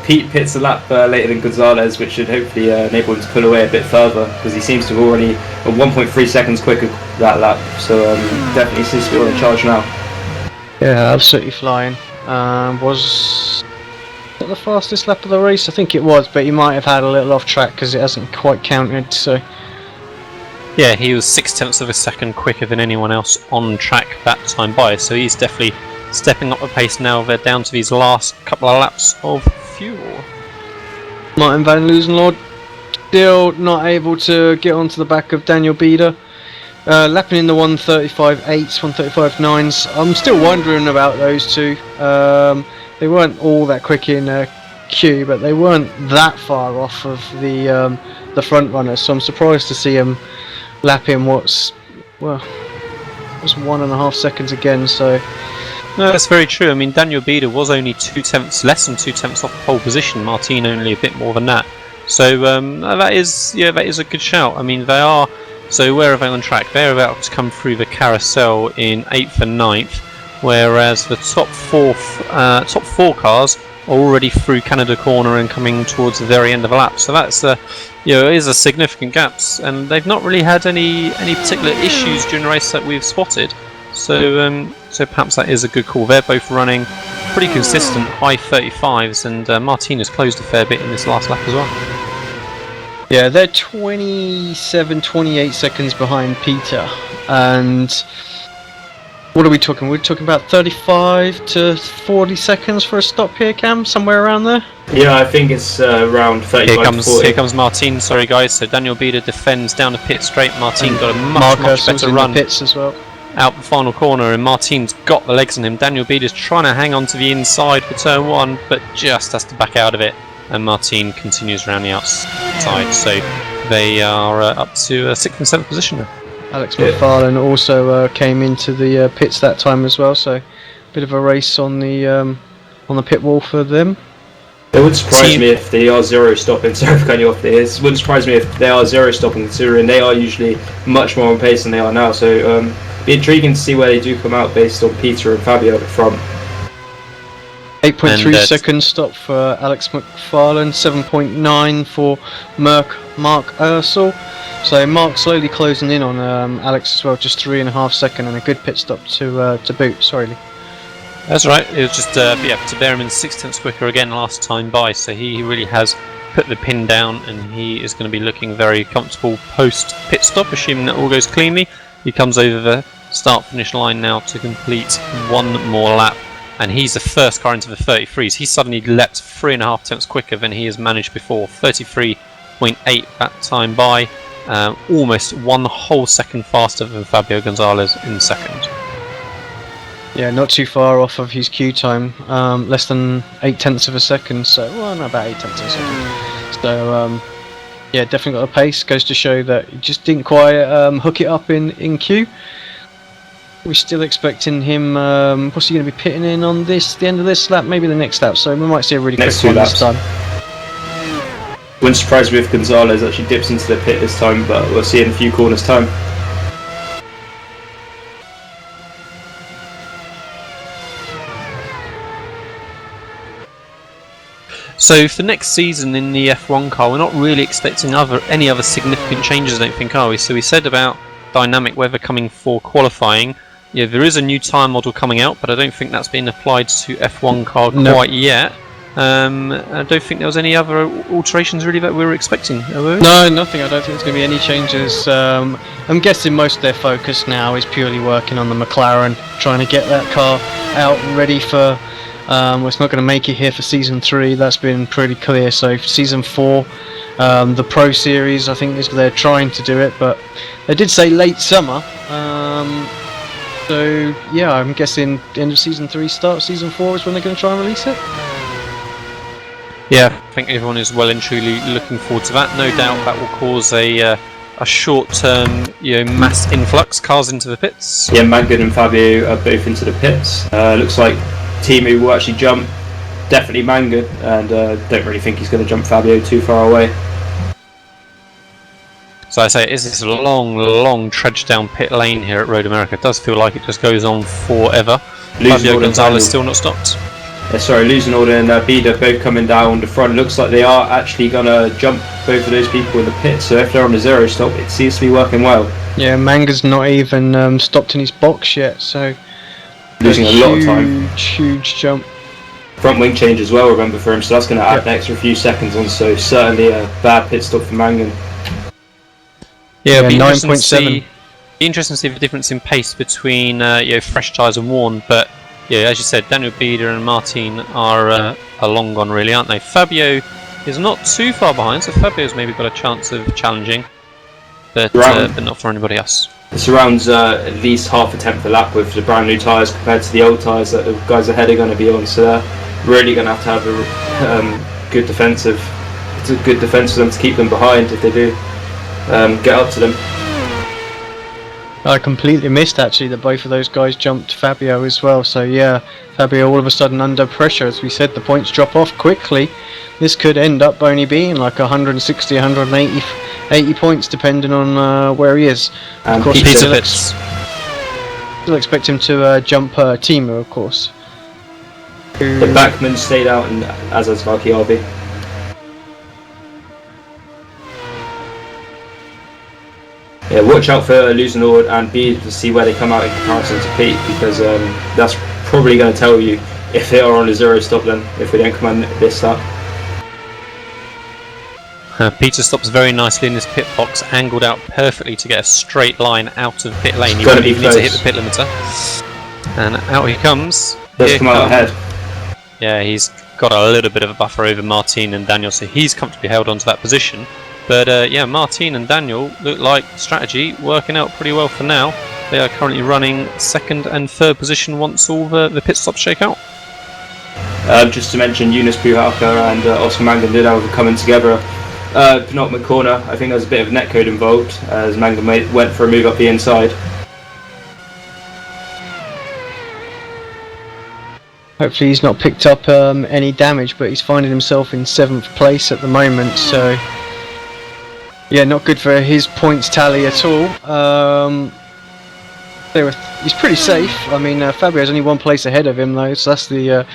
Pete pits a lap later than Gonzalez, which should hopefully enable him to pull away a bit further, because he seems to have already 1.3 seconds quicker that lap, so definitely seems to be on the charge now. Yeah, absolutely flying. Was that the fastest lap of the race? I think it was, but he might have had a little off track because it hasn't quite counted. So yeah, he was 0.6 of a second quicker than anyone else on track that time by, so he's definitely stepping up the pace now. They're down to these last couple of laps of fuel. Martin van Loosenlord still not able to get onto the back of Daniel Bieder. Lapping in the 135.8s, 135.9s. I'm still wondering about those two. They weren't all that quick in queue, but they weren't that far off of the front runners. So I'm surprised to see him lapping what's 1.5 seconds again. So. No, that's very true. I mean, Daniel Bieder was only less than 2/10 off the pole position. Martin only a bit more than that. So that is a good shout. I mean, they are. So where are they on track? They're about to come through the carousel in 8th and 9th, whereas the top four cars are already through Canada corner and coming towards the very end of the lap. So that's is a significant gaps, and they've not really had any particular issues during the race that we've spotted. So perhaps that is a good call. They're both running pretty consistent high 35s, and Martin has closed a fair bit in this last lap as well. Yeah, they're 27, 28 seconds behind Peter, and what are we talking? We're talking about 35 to 40 seconds for a stop here, Cam, somewhere around there. Yeah, I think it's around 35 to 40. Here comes Martin. Sorry guys. So Daniel Bieder defends down the pit straight. Martin got a much better run. In the pits as well. Out the final corner, and Martin's got the legs on him. Daniel Bieder's trying to hang on to the inside for turn 1, but just has to back out of it, and Martin continues around the outside. So they are up to 6th and 7th position now. Alex McFarlane also came into the pits that time as well, so a bit of a race on the pit wall for them. It would surprise me if they are zero stopping. Sorry for cutting you off there. It wouldn't surprise me if they are zero stopping, considering they are usually much more on pace than they are now. So be intriguing to see where they do come out based on Peter and Fabio at the front. 8.3 second stop for Alex McFarlane, 7.9 for Mark Ursel. So Mark slowly closing in on Alex as well, just 3.5 seconds, and a good pit stop to boot. Sorry, Lee. That's right. It was just to Behrman 6 tenths quicker again last time by, so he really has put the pin down, and he is going to be looking very comfortable post pit stop, assuming that all goes cleanly. He comes over the start finish line now to complete one more lap, and he's the first car into the 33s. He suddenly leapt 3.5 tenths quicker than he has managed before. 33.8 that time by, almost 1 whole second faster than Fabio Gonzalez in second. Yeah, not too far off of his queue time, less than 0.8 of a second, so, well, no, about 0.8 of a second. So, yeah, definitely got a pace, goes to show that he just didn't quite hook it up in queue. We're still expecting him, what's he going to be pitting in on the end of this lap, maybe the next lap, so we might see a really quick one this time. Wouldn't surprise me if Gonzalez actually dips into the pit this time, but we'll see in a few corners' time. So for next season in the F1 car, we're not really expecting any other significant changes, I don't think, are we? So we said about dynamic weather coming for qualifying. Yeah, there is a new tyre model coming out, but I don't think that's been applied to F1 car quite yet. I don't think there was any other alterations really that we were expecting. No, nothing. I don't think there's going to be any changes. I'm guessing most of their focus now is purely working on the McLaren, trying to get that car out and ready for. Well, it's not going to make it here for Season 3, that's been pretty clear. So for Season 4, the Pro Series, I think they're trying to do it, but they did say late summer. So yeah, I'm guessing end of Season 3, start of Season 4 is when they're going to try and release it. Yeah, I think everyone is well and truly looking forward to that. No doubt that will cause a short-term, mass influx cars into the pits. Yeah, Mangan and Fabio are both into the pits. Looks like Timu will actually jump, definitely Mangan, and don't really think he's going to jump Fabio too far away. So I say, it is this long trudge down pit lane here at Road America. It does feel like it just goes on forever. Fabio Gonzalez still not stopped. Sorry, Lusenord and Bida both coming down the front. Looks like they are actually going to jump both of those people in the pit, so if they're on a zero stop, it seems to be working well. Yeah, Manga's not even stopped in his box yet, so losing a lot of time. Huge jump. Front wing change as well, remember, for him, so that's going to add an extra few seconds on, so certainly a bad pit stop for Mangan. Yeah, 9.7. Interesting to see the difference in pace between fresh tyres and worn, but yeah, as you said, Daniel Bieder and Martin are long gone really, aren't they? Fabio is not too far behind, so Fabio's maybe got a chance of challenging, but not for anybody else. It's around at least half a tenth a lap with the brand new tyres compared to the old tyres that the guys ahead are going to be on, so they're really going to have a good defensive. It's a good defence for them to keep them behind if they do get up to them. I completely missed actually that both of those guys jumped Fabio as well, so yeah, Fabio all of a sudden under pressure. As we said, the points drop off quickly. This could end up only being like 160, 180 points depending on where he is. And of course, Peter still expect him to jump Timu, of course. The backman stayed out, and as has Valkyarby. Yeah, watch out for Lusenord and Bede to see where they come out in comparison to Pete, because that's probably going to tell you if they are on a zero stop then, if we don't come on this start. Peter stops very nicely in this pit box, angled out perfectly to get a straight line out of pit lane. He won't even need to hit the pit limiter. And out he comes. Let's come out ahead. Yeah, he's got a little bit of a buffer over Martin and Daniel, so he's comfortably held onto that position. But yeah, Martin and Daniel look like strategy working out pretty well for now. They are currently running second and third position once all the pit stops shake out. Just to mention, Eunice Puhalka and Oscar Mangan did have a coming together. Penultimate corner, I think there was a bit of netcode involved as Mangan went for a move up the inside. Hopefully he's not picked up any damage, but he's finding himself in 7th place at the moment, so yeah, not good for his points tally at all. He's pretty safe. I mean, Fabio's only 1 place ahead of him though, so that's the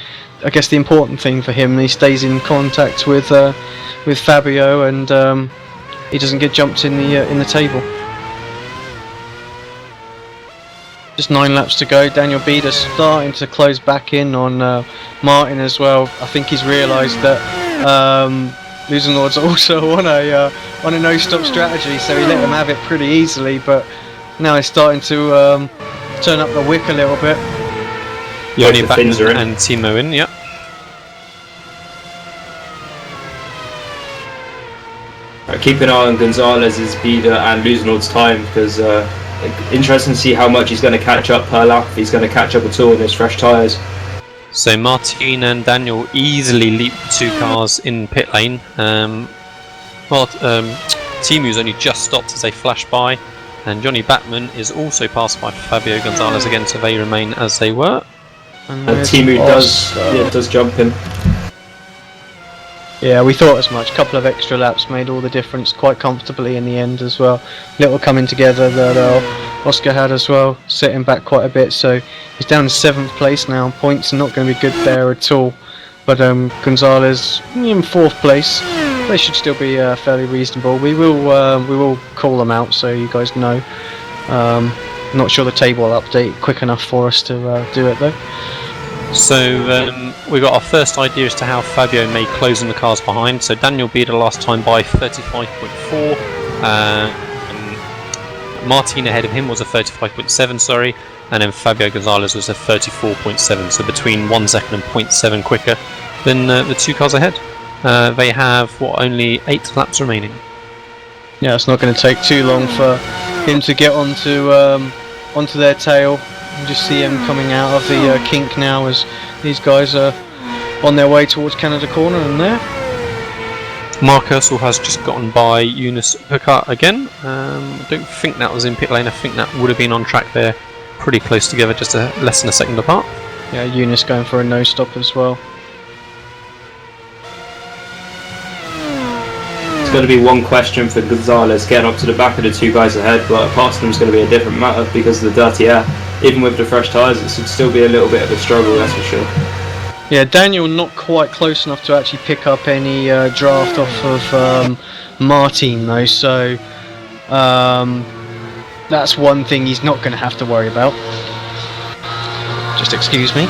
I guess the important thing for him. He stays in contact with Fabio, and he doesn't get jumped in the table. Just 9 laps to go. Daniel Bieder starting to close back in on Martin as well. I think he's realised that Losing Lords also on a no-stop strategy, so he let him have it pretty easily. But now he's starting to turn up the wick a little bit. Yoni Backman and Timo in, yeah. Keep an eye on Gonzalez's, Bieder and Losing Lords time, because interesting to see how much he's going to catch up per lap, if he's going to catch up at all in his fresh tyres. So Martin and Daniel easily leap the 2 cars in pit lane. Timu's only just stopped as they flash by, and Johnny Batman is also passed by Fabio Gonzalez again, so they remain as they were. And Timu does jump him. Yeah, we thought as much. A couple of extra laps made all the difference quite comfortably in the end as well. Little coming together that Oscar had as well, setting back quite a bit. So he's down in 7th place now. Points are not going to be good there at all. But Gonzalez in 4th place. They should still be fairly reasonable. We will call them out so you guys know. Not sure the table will update quick enough for us to do it though. So we got our first idea as to how Fabio may close in the cars behind. So Daniel Bieder last time by 35.4. Martin ahead of him was a 35.7, sorry, and then Fabio Gonzalez was a 34.7. So between 1 second and 0.7 quicker than the 2 cars ahead. They have only 8 laps remaining. Yeah, it's not going to take too long for him to get onto their tail. You just see him coming out of the kink now as these guys are on their way towards Canada Corner, and there. Mark Ursel has just gotten by Eunice Hooker again. I don't think that was in pit lane. I think that would have been on track there, pretty close together, just less than a second apart. Yeah, Eunice going for a no stop as well. It's going to be one question for Gonzalez getting up to the back of the 2 guys ahead, but past them is going to be a different matter because of the dirty air. Even with the fresh tyres, it should still be a little bit of a struggle, that's for sure. Yeah, Daniel not quite close enough to actually pick up any draft off of Martin though, so that's one thing he's not going to have to worry about. Just excuse me.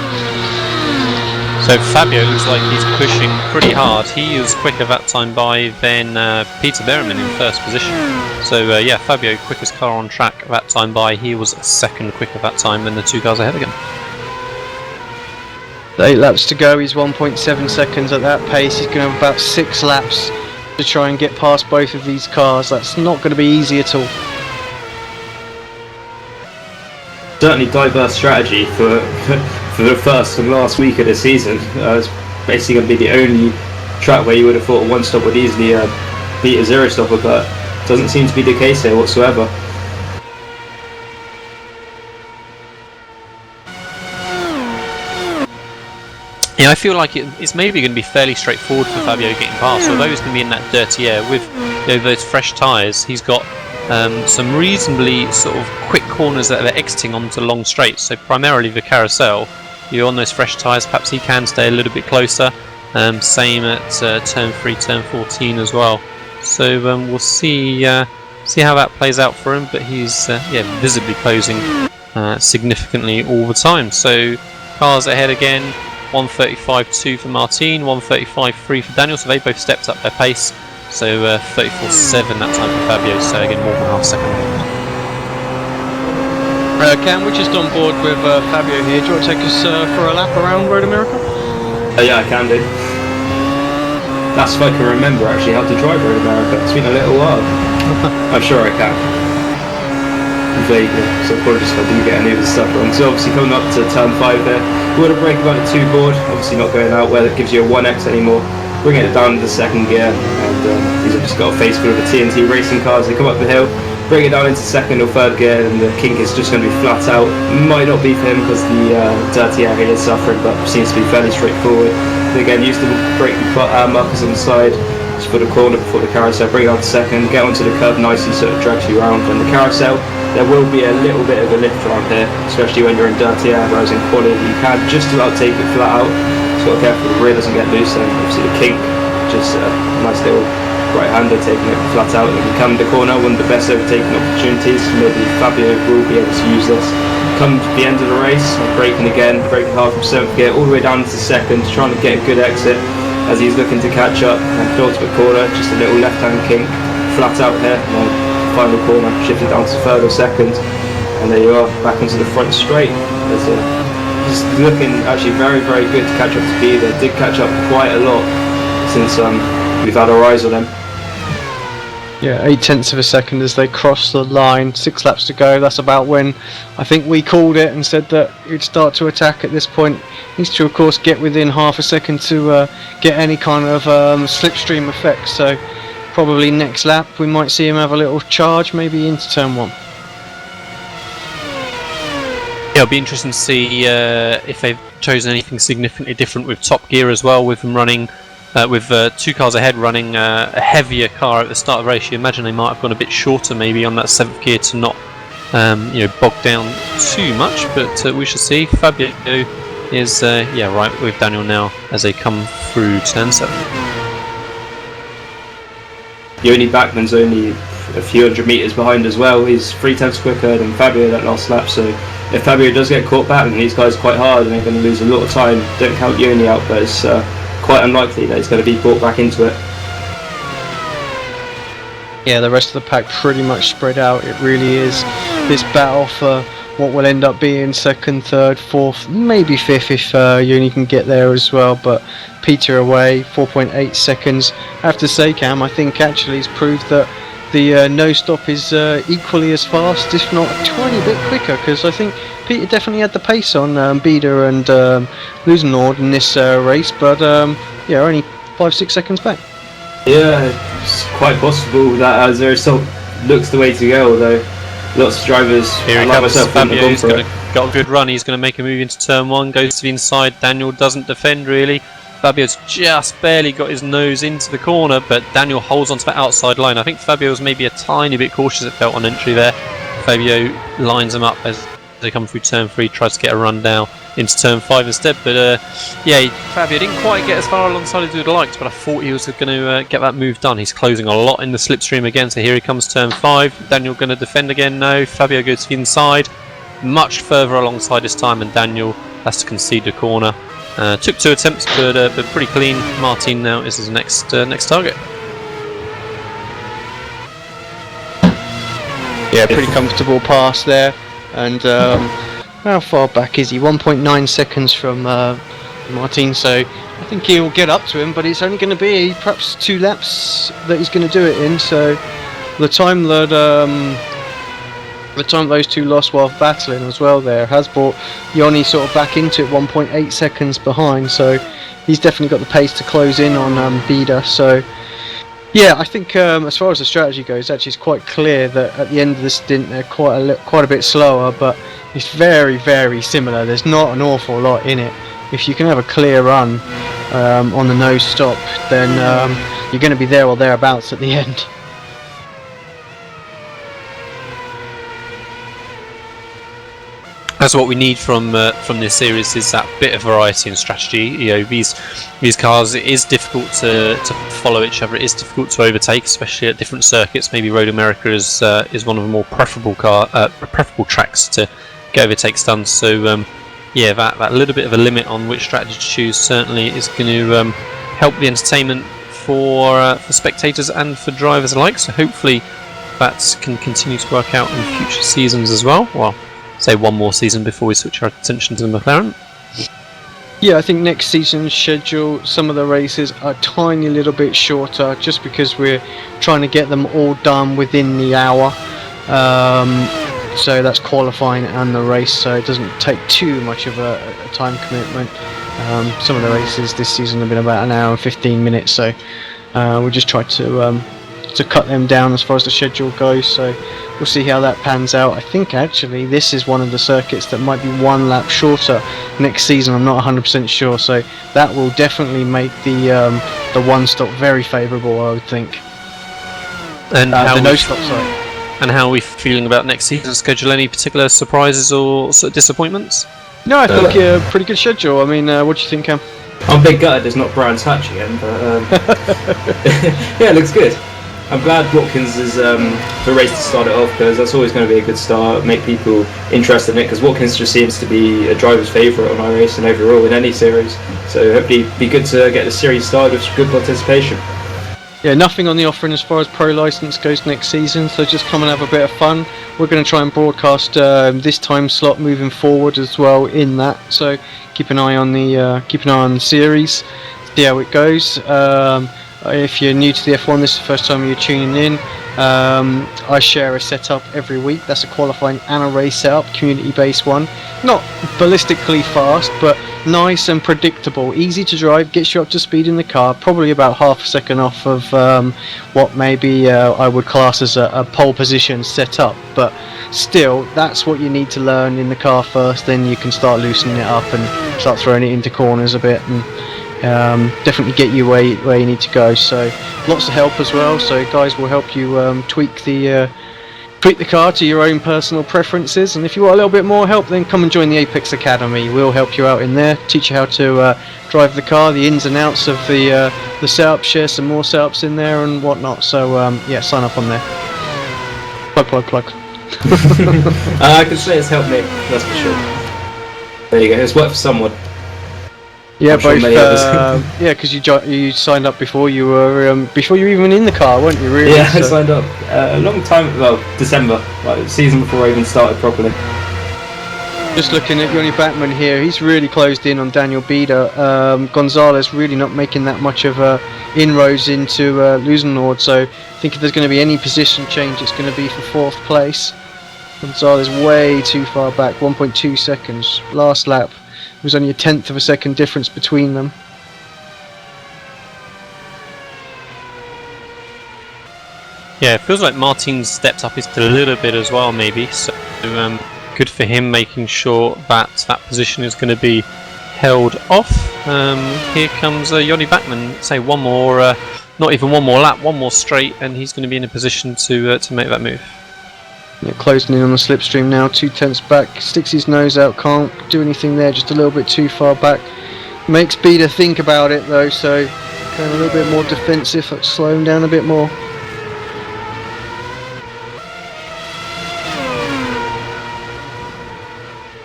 So Fabio looks like he's pushing pretty hard. He was quicker that time by than Peter Berriman in 1st position. So yeah, Fabio quickest car on track that time by. He was 2nd quicker that time than the 2 cars ahead again. 8 laps to go. He's 1.7 seconds at that pace. He's going to have about 6 laps to try and get past both of these cars. That's not going to be easy at all. Certainly diverse strategy for the first and last week of the season. It's basically going to be the only track where you would have thought a 1-stop would easily beat a 0-stopper, but doesn't seem to be the case here whatsoever. Yeah, I feel like it's maybe going to be fairly straightforward for Fabio getting past, although he's going to be in that dirty air with those fresh tyres. He's got some reasonably sort of quick corners that are exiting onto long straights, so primarily the carousel. You're on those fresh tyres, perhaps he can stay a little bit closer. Same at turn 3, turn 14 as well. So we'll see how that plays out for him, but he's visibly closing significantly all the time. So cars ahead again, 1:35.2 for Martin, 1:35.3 for Daniel, so they both stepped up their pace. So 34.7 that time for Fabio, so again more than half a second. Cam, we're just on board with Fabio here. Do you want to take us for a lap around Road America? Yeah, I can do. That's if I can remember actually how to drive Road America. It's been a little while. I'm sure I can. Vaguely, so apologies if I do get any of the stuff wrong. So obviously coming up to turn 5 there, we want to brake about a 2 board, obviously not going out where it gives you a 1x anymore, bringing it down to the 2nd gear, and these have just got a face full of the TNT racing cars. They come up the hill, bring it down into second or third gear, and the kink is just going to be flat out. Might not be for him because the dirty area is suffering, but seems to be fairly straightforward. And again, use the brake markers on the side just for the corner before the carousel. Bring it on to second, get onto the curb nicely so it drags you around. And the carousel, there will be a little bit of a lift around here, especially when you're in dirty air, whereas in quality you can just about take it flat out. So be careful the rear doesn't get loose, and obviously the kink, just a nice little right-hander taking it flat out. And if you come to the corner, one of the best overtaking opportunities. Maybe Fabio will be able to use this. Come to the end of the race, braking again, braking hard from 7th gear all the way down to second, trying to get a good exit as he's looking to catch up. And penultimate corner, just a little left-hand kink, flat out here. And then final corner, shifting down to third or second. And there you are, back onto the front straight. He's looking actually very, very good to catch up to speed. They did catch up quite a lot since we've had our eyes on him. Yeah, 0.8 of a second as they cross the line. 6 laps to go. That's about when I think we called it and said that he'd start to attack at this point. He needs to, of course, get within half a second to get any kind of slipstream effect. So probably next lap we might see him have a little charge, maybe into turn 1. Yeah, it'll be interesting to see if they've chosen anything significantly different with top gear as well, with them running with 2 cars ahead running a heavier car at the start of the race. You imagine they might have gone a bit shorter maybe on that 7th gear to not bog down too much, but we shall see. Fabio is right with Daniel now as they come through turn 7. Yoni Backman's only a few hundred metres behind as well. He's 3 tenths quicker than Fabio that last lap, so if Fabio does get caught back, then these guys are quite hard and they're going to lose a lot of time. Don't count Yoni out, but it's quite unlikely that he's going to be brought back into it. Yeah, the rest of the pack pretty much spread out. It really is this battle for what will end up being 2nd, 3rd, 4th, maybe 5th if Yoni can get there as well. But Peter away, 4.8 seconds. I have to say, Cam, I think actually he's proved that the no stop is equally as fast, if not a tiny bit quicker, because I think Peter definitely had the pace on Bieder and Lusenord in this race, but only 5-6 seconds back. Yeah, it's quite possible that as the result looks the way to go, although lots of drivers here he like comes. myself Fabio's got a good run. He's going to make a move into turn 1, goes to the inside. Daniel doesn't defend really. Fabio's just barely got his nose into the corner, but Daniel holds onto the outside line. I think Fabio's maybe a tiny bit cautious, it felt, on entry there. Fabio lines them up as they come through turn 3, tries to get a run down into turn 5 instead, but Fabio didn't quite get as far alongside as we would have liked, but I thought he was going to get that move done. He's closing a lot in the slipstream again, so here he comes turn 5. Daniel going to defend again? No. Fabio goes to the inside, much further alongside this time, and Daniel has to concede the corner. Took 2 attempts, but pretty clean. Martin now is his next target. Yeah, pretty comfortable pass there. And how far back is he? 1.9 seconds from Martin, so I think he'll get up to him, but it's only going to be perhaps 2 laps that he's going to do it in. So the time that those two lost while battling as well there has brought Yoni sort of back into it, 1.8 seconds behind, so he's definitely got the pace to close in on Bieder. So yeah, I think as far as the strategy goes, actually it's quite clear that at the end of the stint they're quite a bit slower, but it's very, very similar. There's not an awful lot in it. If you can have a clear run on the no stop, then you're going to be there or thereabouts at the end. That's what we need from this series, is that bit of variety and strategy. These cars, it is difficult to follow each other. It is difficult to overtake, especially at different circuits. Maybe Road America is one of the more preferable tracks to get overtakes done. So that little bit of a limit on which strategy to choose certainly is going to help the entertainment for spectators and for drivers alike. So hopefully that can continue to work out in future seasons as well. Well, say one more season before we switch our attention to the McLaren. Yeah, I think next season's schedule, some of the races are a tiny little bit shorter, just because we're trying to get them all done within the hour. So that's qualifying and the race, so it doesn't take too much of a time commitment. Some of the races this season have been about an hour and 15 minutes, so we'll just try to to cut them down as far as the schedule goes. So we'll see how that pans out. I think actually this is one of the circuits that might be 1 lap shorter next season. I'm not 100% sure, so that will definitely make the one stop very favourable, I would think. And the no stop, sorry. And how are we feeling about next season's schedule? Any particular surprises or sort of disappointments? No, I think pretty good schedule. I mean, what do you think, Cam? I'm a bit gutted there's not Brian Touch again, but yeah, it looks good. I'm glad Watkins is the race to start it off, because that's always going to be a good start, make people interested in it, because Watkins just seems to be a driver's favourite on iRacing overall in any series. So hopefully it'd be good to get the series started with good participation. Yeah, nothing on the offering as far as pro license goes next season, so just come and have a bit of fun. We're going to try and broadcast this time slot moving forward as well in that, so keep an eye on the series, see how it goes. If you're new to the F1, this is the first time you're tuning in. I share a setup every week. That's a qualifying and a race setup, community-based one. Not ballistically fast, but nice and predictable. Easy to drive, gets you up to speed in the car. Probably about half a second off of what maybe I would class as a pole position setup. But still, that's what you need to learn in the car first. Then you can start loosening it up and start throwing it into corners a bit. And definitely get you where you need to go. So lots of help as well, so guys will help you tweak the car to your own personal preferences, and if you want a little bit more help, then come and join the Apex Academy. We'll help you out in there, teach you how to drive the car, the ins and outs of the setup, share some more setups in there and whatnot. So yeah, sign up on there. Plug. I can say it's helped me, that's for sure. There you go, it's worked for someone. Yeah, I'm sure both. many others. Yeah, because you signed up before you were before you were even in the car, weren't you? Really? Yeah, I signed up a long time. Well, December, like the season before I even started properly. Just looking at Johnny Backman here, he's really closed in on Daniel Bieder. Gonzalez really not making that much of inroads into Lusenord, so I think if there's going to be any position change, it's going to be for 4th place. Gonzalez way too far back, 1.2 seconds. Last lap. There was only a 1/10 of a second difference between them. Yeah, it feels like Martin's stepped up his a little bit as well, maybe. So good for him, making sure that position is going to be held off. Here comes Jonny Backman. Say one more, not even one more lap, one more straight, and he's going to be in a position to make that move. Yeah, closing in on the slipstream now, 2/10 back, sticks his nose out, can't do anything there, just a little bit too far back. Makes Bieder think about it though, so going a little bit more defensive, slow him down a bit more.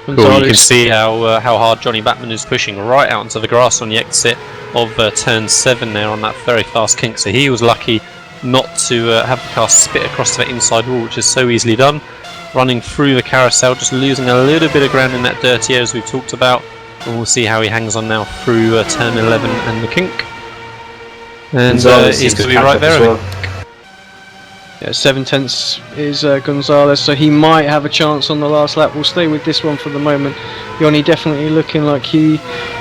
Cool, you can see how hard Jonny Backman is pushing right out into the grass on the exit of turn 7 there on that very fast kink, so he was lucky not to have the car spit across the inside wall, which is so easily done. Running through the carousel, just losing a little bit of ground in that dirty air as we've talked about, and we'll see how he hangs on now through turn 11 and the kink. And he's going to be right there. Well. Yeah, 7/10 is Gonzalez, so he might have a chance on the last lap. We'll stay with this one for the moment. Jonny definitely looking like he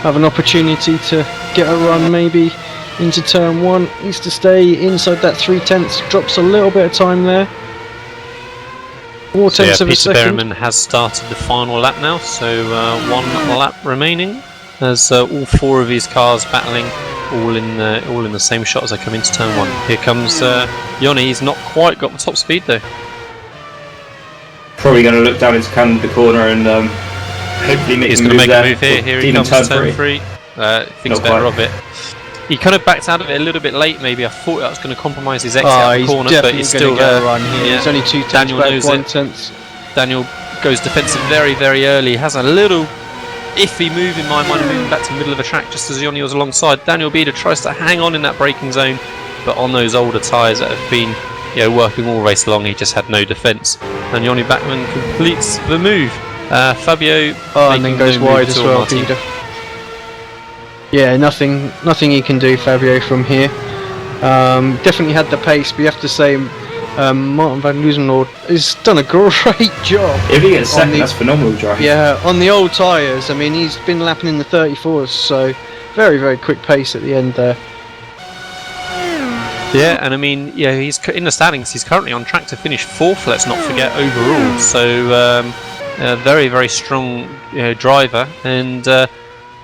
have an opportunity to get a run maybe into turn 1, needs to stay inside that 3/10, drops a little bit of time there. 4/10 of a Peter second. Berryman has started the final lap now, so 1 lap remaining as all 4 of his cars battling, all in the same shot as they come into turn 1. Here comes Jonny. He's not quite got the top speed though. Probably going to look down into the corner and hopefully make He's a going move to make there. a move here. Here he Even comes, turn 3. 3. Thinks Not better quite. of it. He kind of backed out of it a little bit late, maybe. I thought that was going to compromise his exit Oh, out of the he's corner, but definitely he's going still to get there. a run here. Yeah. He's only 2/10 Daniel back, knows 1/10. Daniel goes defensive very, very early. Has a little iffy move in my mind, moving back to the middle of the track just as Jonny was alongside. Daniel Bieder tries to hang on in that braking zone, but on those older tyres that have been working all race long, he just had no defence. And Jonny Backman completes the move. Fabio And then goes no move wide at as all, well, Martin. Bieder. Yeah, nothing he can do, Fabio, from here. Definitely had the pace, but you have to say Martin van Luzenlord has done a great job. If he gets second, that's phenomenal driving. Yeah, on the old tyres. I mean, he's been lapping in the 34s, so very, very quick pace at the end there. Yeah, and I mean, yeah, he's in the standings. He's currently on track to finish 4th. Let's not forget overall. So a very, very strong driver, and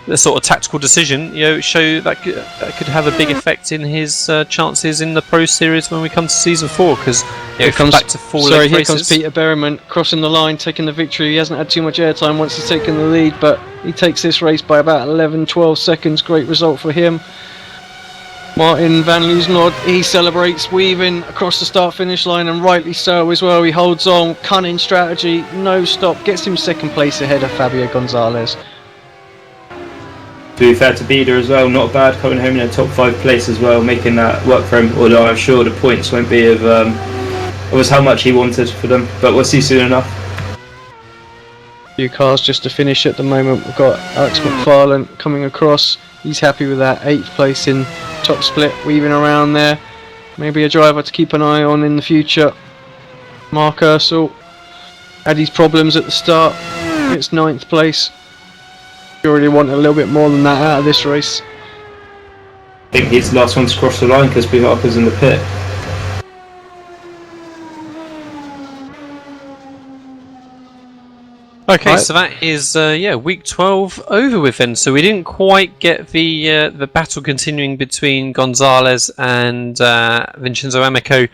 the sort of tactical decision, show that could have a big effect in his chances in the Pro Series when we come to Season 4. Because here comes back to 4 sorry, leg here races. comes Peter Berryman crossing the line, taking the victory. He hasn't had too much airtime once he's taken the lead, but he takes this race by about 11-12 seconds. Great result for him. Martin van Loosenlord, he celebrates, weaving across the start-finish line, and rightly so as well. He holds on, cunning strategy, no stop, gets him 2nd place ahead of Fabio Gonzalez. To be fair to Bieder as well, not bad, coming home in a top 5 place as well, making that work for him, although I'm sure the points won't be of how much he wanted for them, but we'll see soon enough. Few cars just to finish at the moment. We've got Alex McFarlane coming across. He's happy with that 8th place in top split, weaving around there. Maybe a driver to keep an eye on in the future. Mark Ursel had his problems at the start. It's 9th place. You already want a little bit more than that out of this race. I think he's the last one to cross the line because Harper's in the pit. Okay, right. So that is week 12 over with then. So we didn't quite get the battle continuing between Gonzalez and Vincenzo Amico,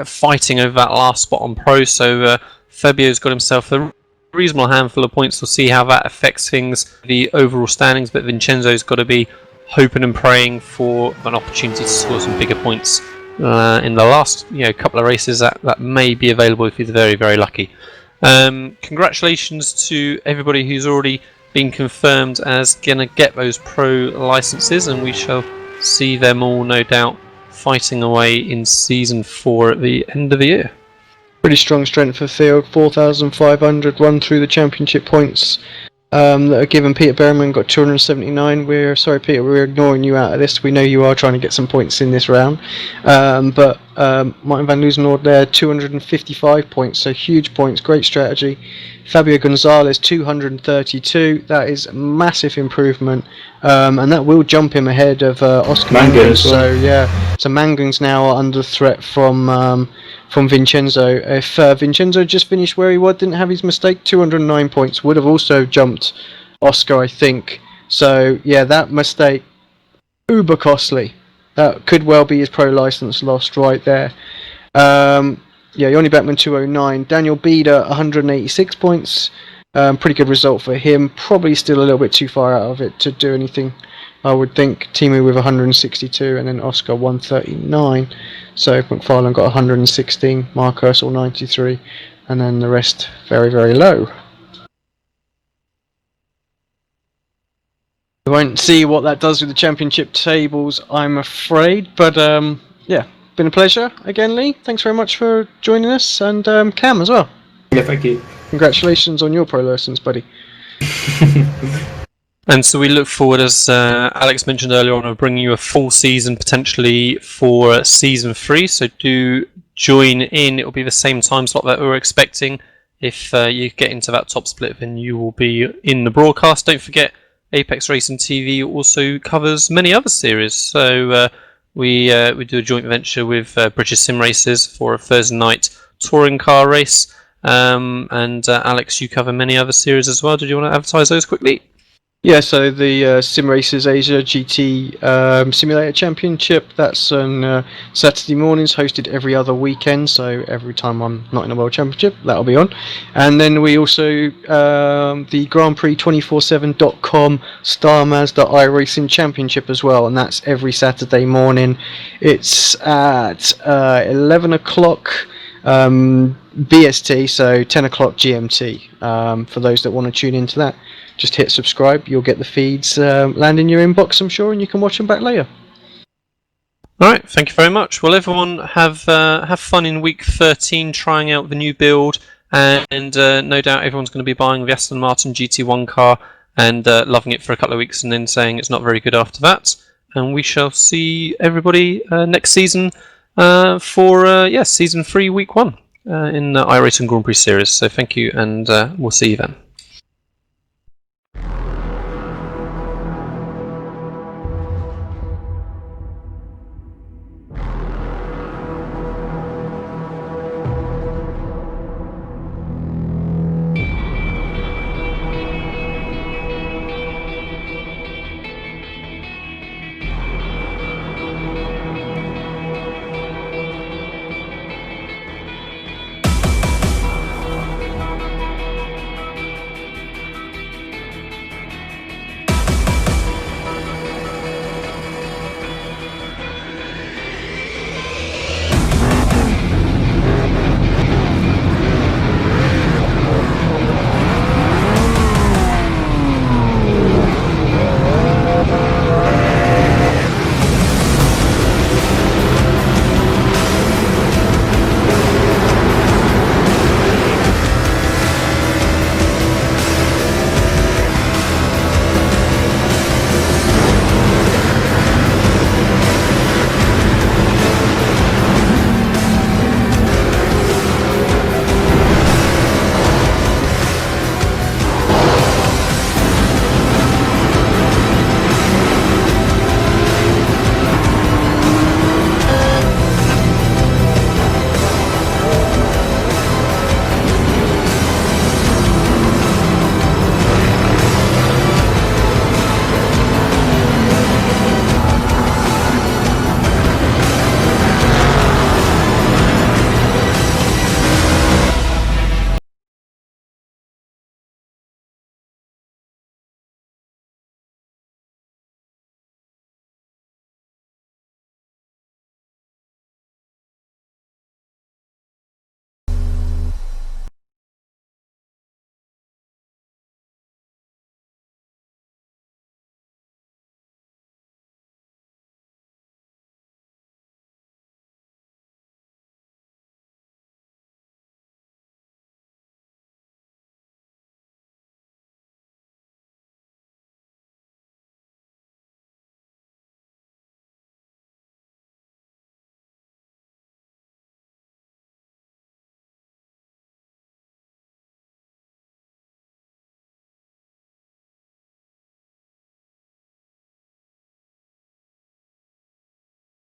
fighting over that last spot on Pro. So Fabio's got himself a reasonable handful of points. We'll see how that affects things, the overall standings. But Vincenzo's got to be hoping and praying for an opportunity to score some bigger points in the last couple of races that may be available if he's very, very lucky. Congratulations to everybody who's already been confirmed as gonna get those pro licenses, and we shall see them all, no doubt, fighting away in Season 4 at the end of the year. Pretty strong strength for Theo, 4,500 run through the championship points that are given. Peter Berryman got 279. We're sorry, Peter, we're ignoring you out of this. We know you are trying to get some points in this round, but Martin van Loosenlord there, 255 points, so huge points, great strategy. Fabio Gonzalez, 232. That is a massive improvement, and that will jump him ahead of Oscar Mangan. So yeah, so Mangan's now under threat from Vincenzo. If Vincenzo just finished where he was, didn't have his mistake, 209 points, would have also jumped Oscar, I think. So yeah, that mistake, uber costly. That could well be his pro license lost right there. Yeah, Yoni Beckman 209. Daniel Bieder 186 points. Pretty good result for him. Probably still a little bit too far out of it to do anything, I would think. Timu with 162, and then Oscar 139. So McFarlane got 116, Mark Ursel 93, and then the rest very, very low. We won't see what that does with the championship tables, I'm afraid, but yeah, been a pleasure again, Lee. Thanks very much for joining us, and Cam as well. Yeah, thank you. Congratulations on your pro license, buddy. And so we look forward, as Alex mentioned earlier on, of bringing you a full season potentially for Season 3. So do join in. It will be the same time slot that we're expecting. If you get into that top split, then you will be in the broadcast. Don't forget, Apex Racing TV also covers many other series. So we do a joint venture with British Sim Racers for a Thursday night touring car race. And Alex, you cover many other series as well. Did you want to advertise those quickly? Yeah, so the Sim Racers Asia GT Simulator Championship, that's on Saturday mornings, hosted every other weekend, so every time I'm not in a World Championship, that'll be on. And then we also, the Grand Prix 247.com Star Mazda iRacing Championship as well, and that's every Saturday morning. It's at 11 o'clock BST, so 10 o'clock GMT, for those that want to tune into that. Just hit subscribe, you'll get the feeds land in your inbox, I'm sure, and you can watch them back later. Alright, thank you very much. Well, everyone have fun in week 13 trying out the new build, and no doubt everyone's going to be buying the Aston Martin GT1 car and loving it for a couple of weeks and then saying it's not very good after that. And we shall see everybody next season for Season 3 week 1 in the iRacing Grand Prix series. So thank you, and we'll see you then.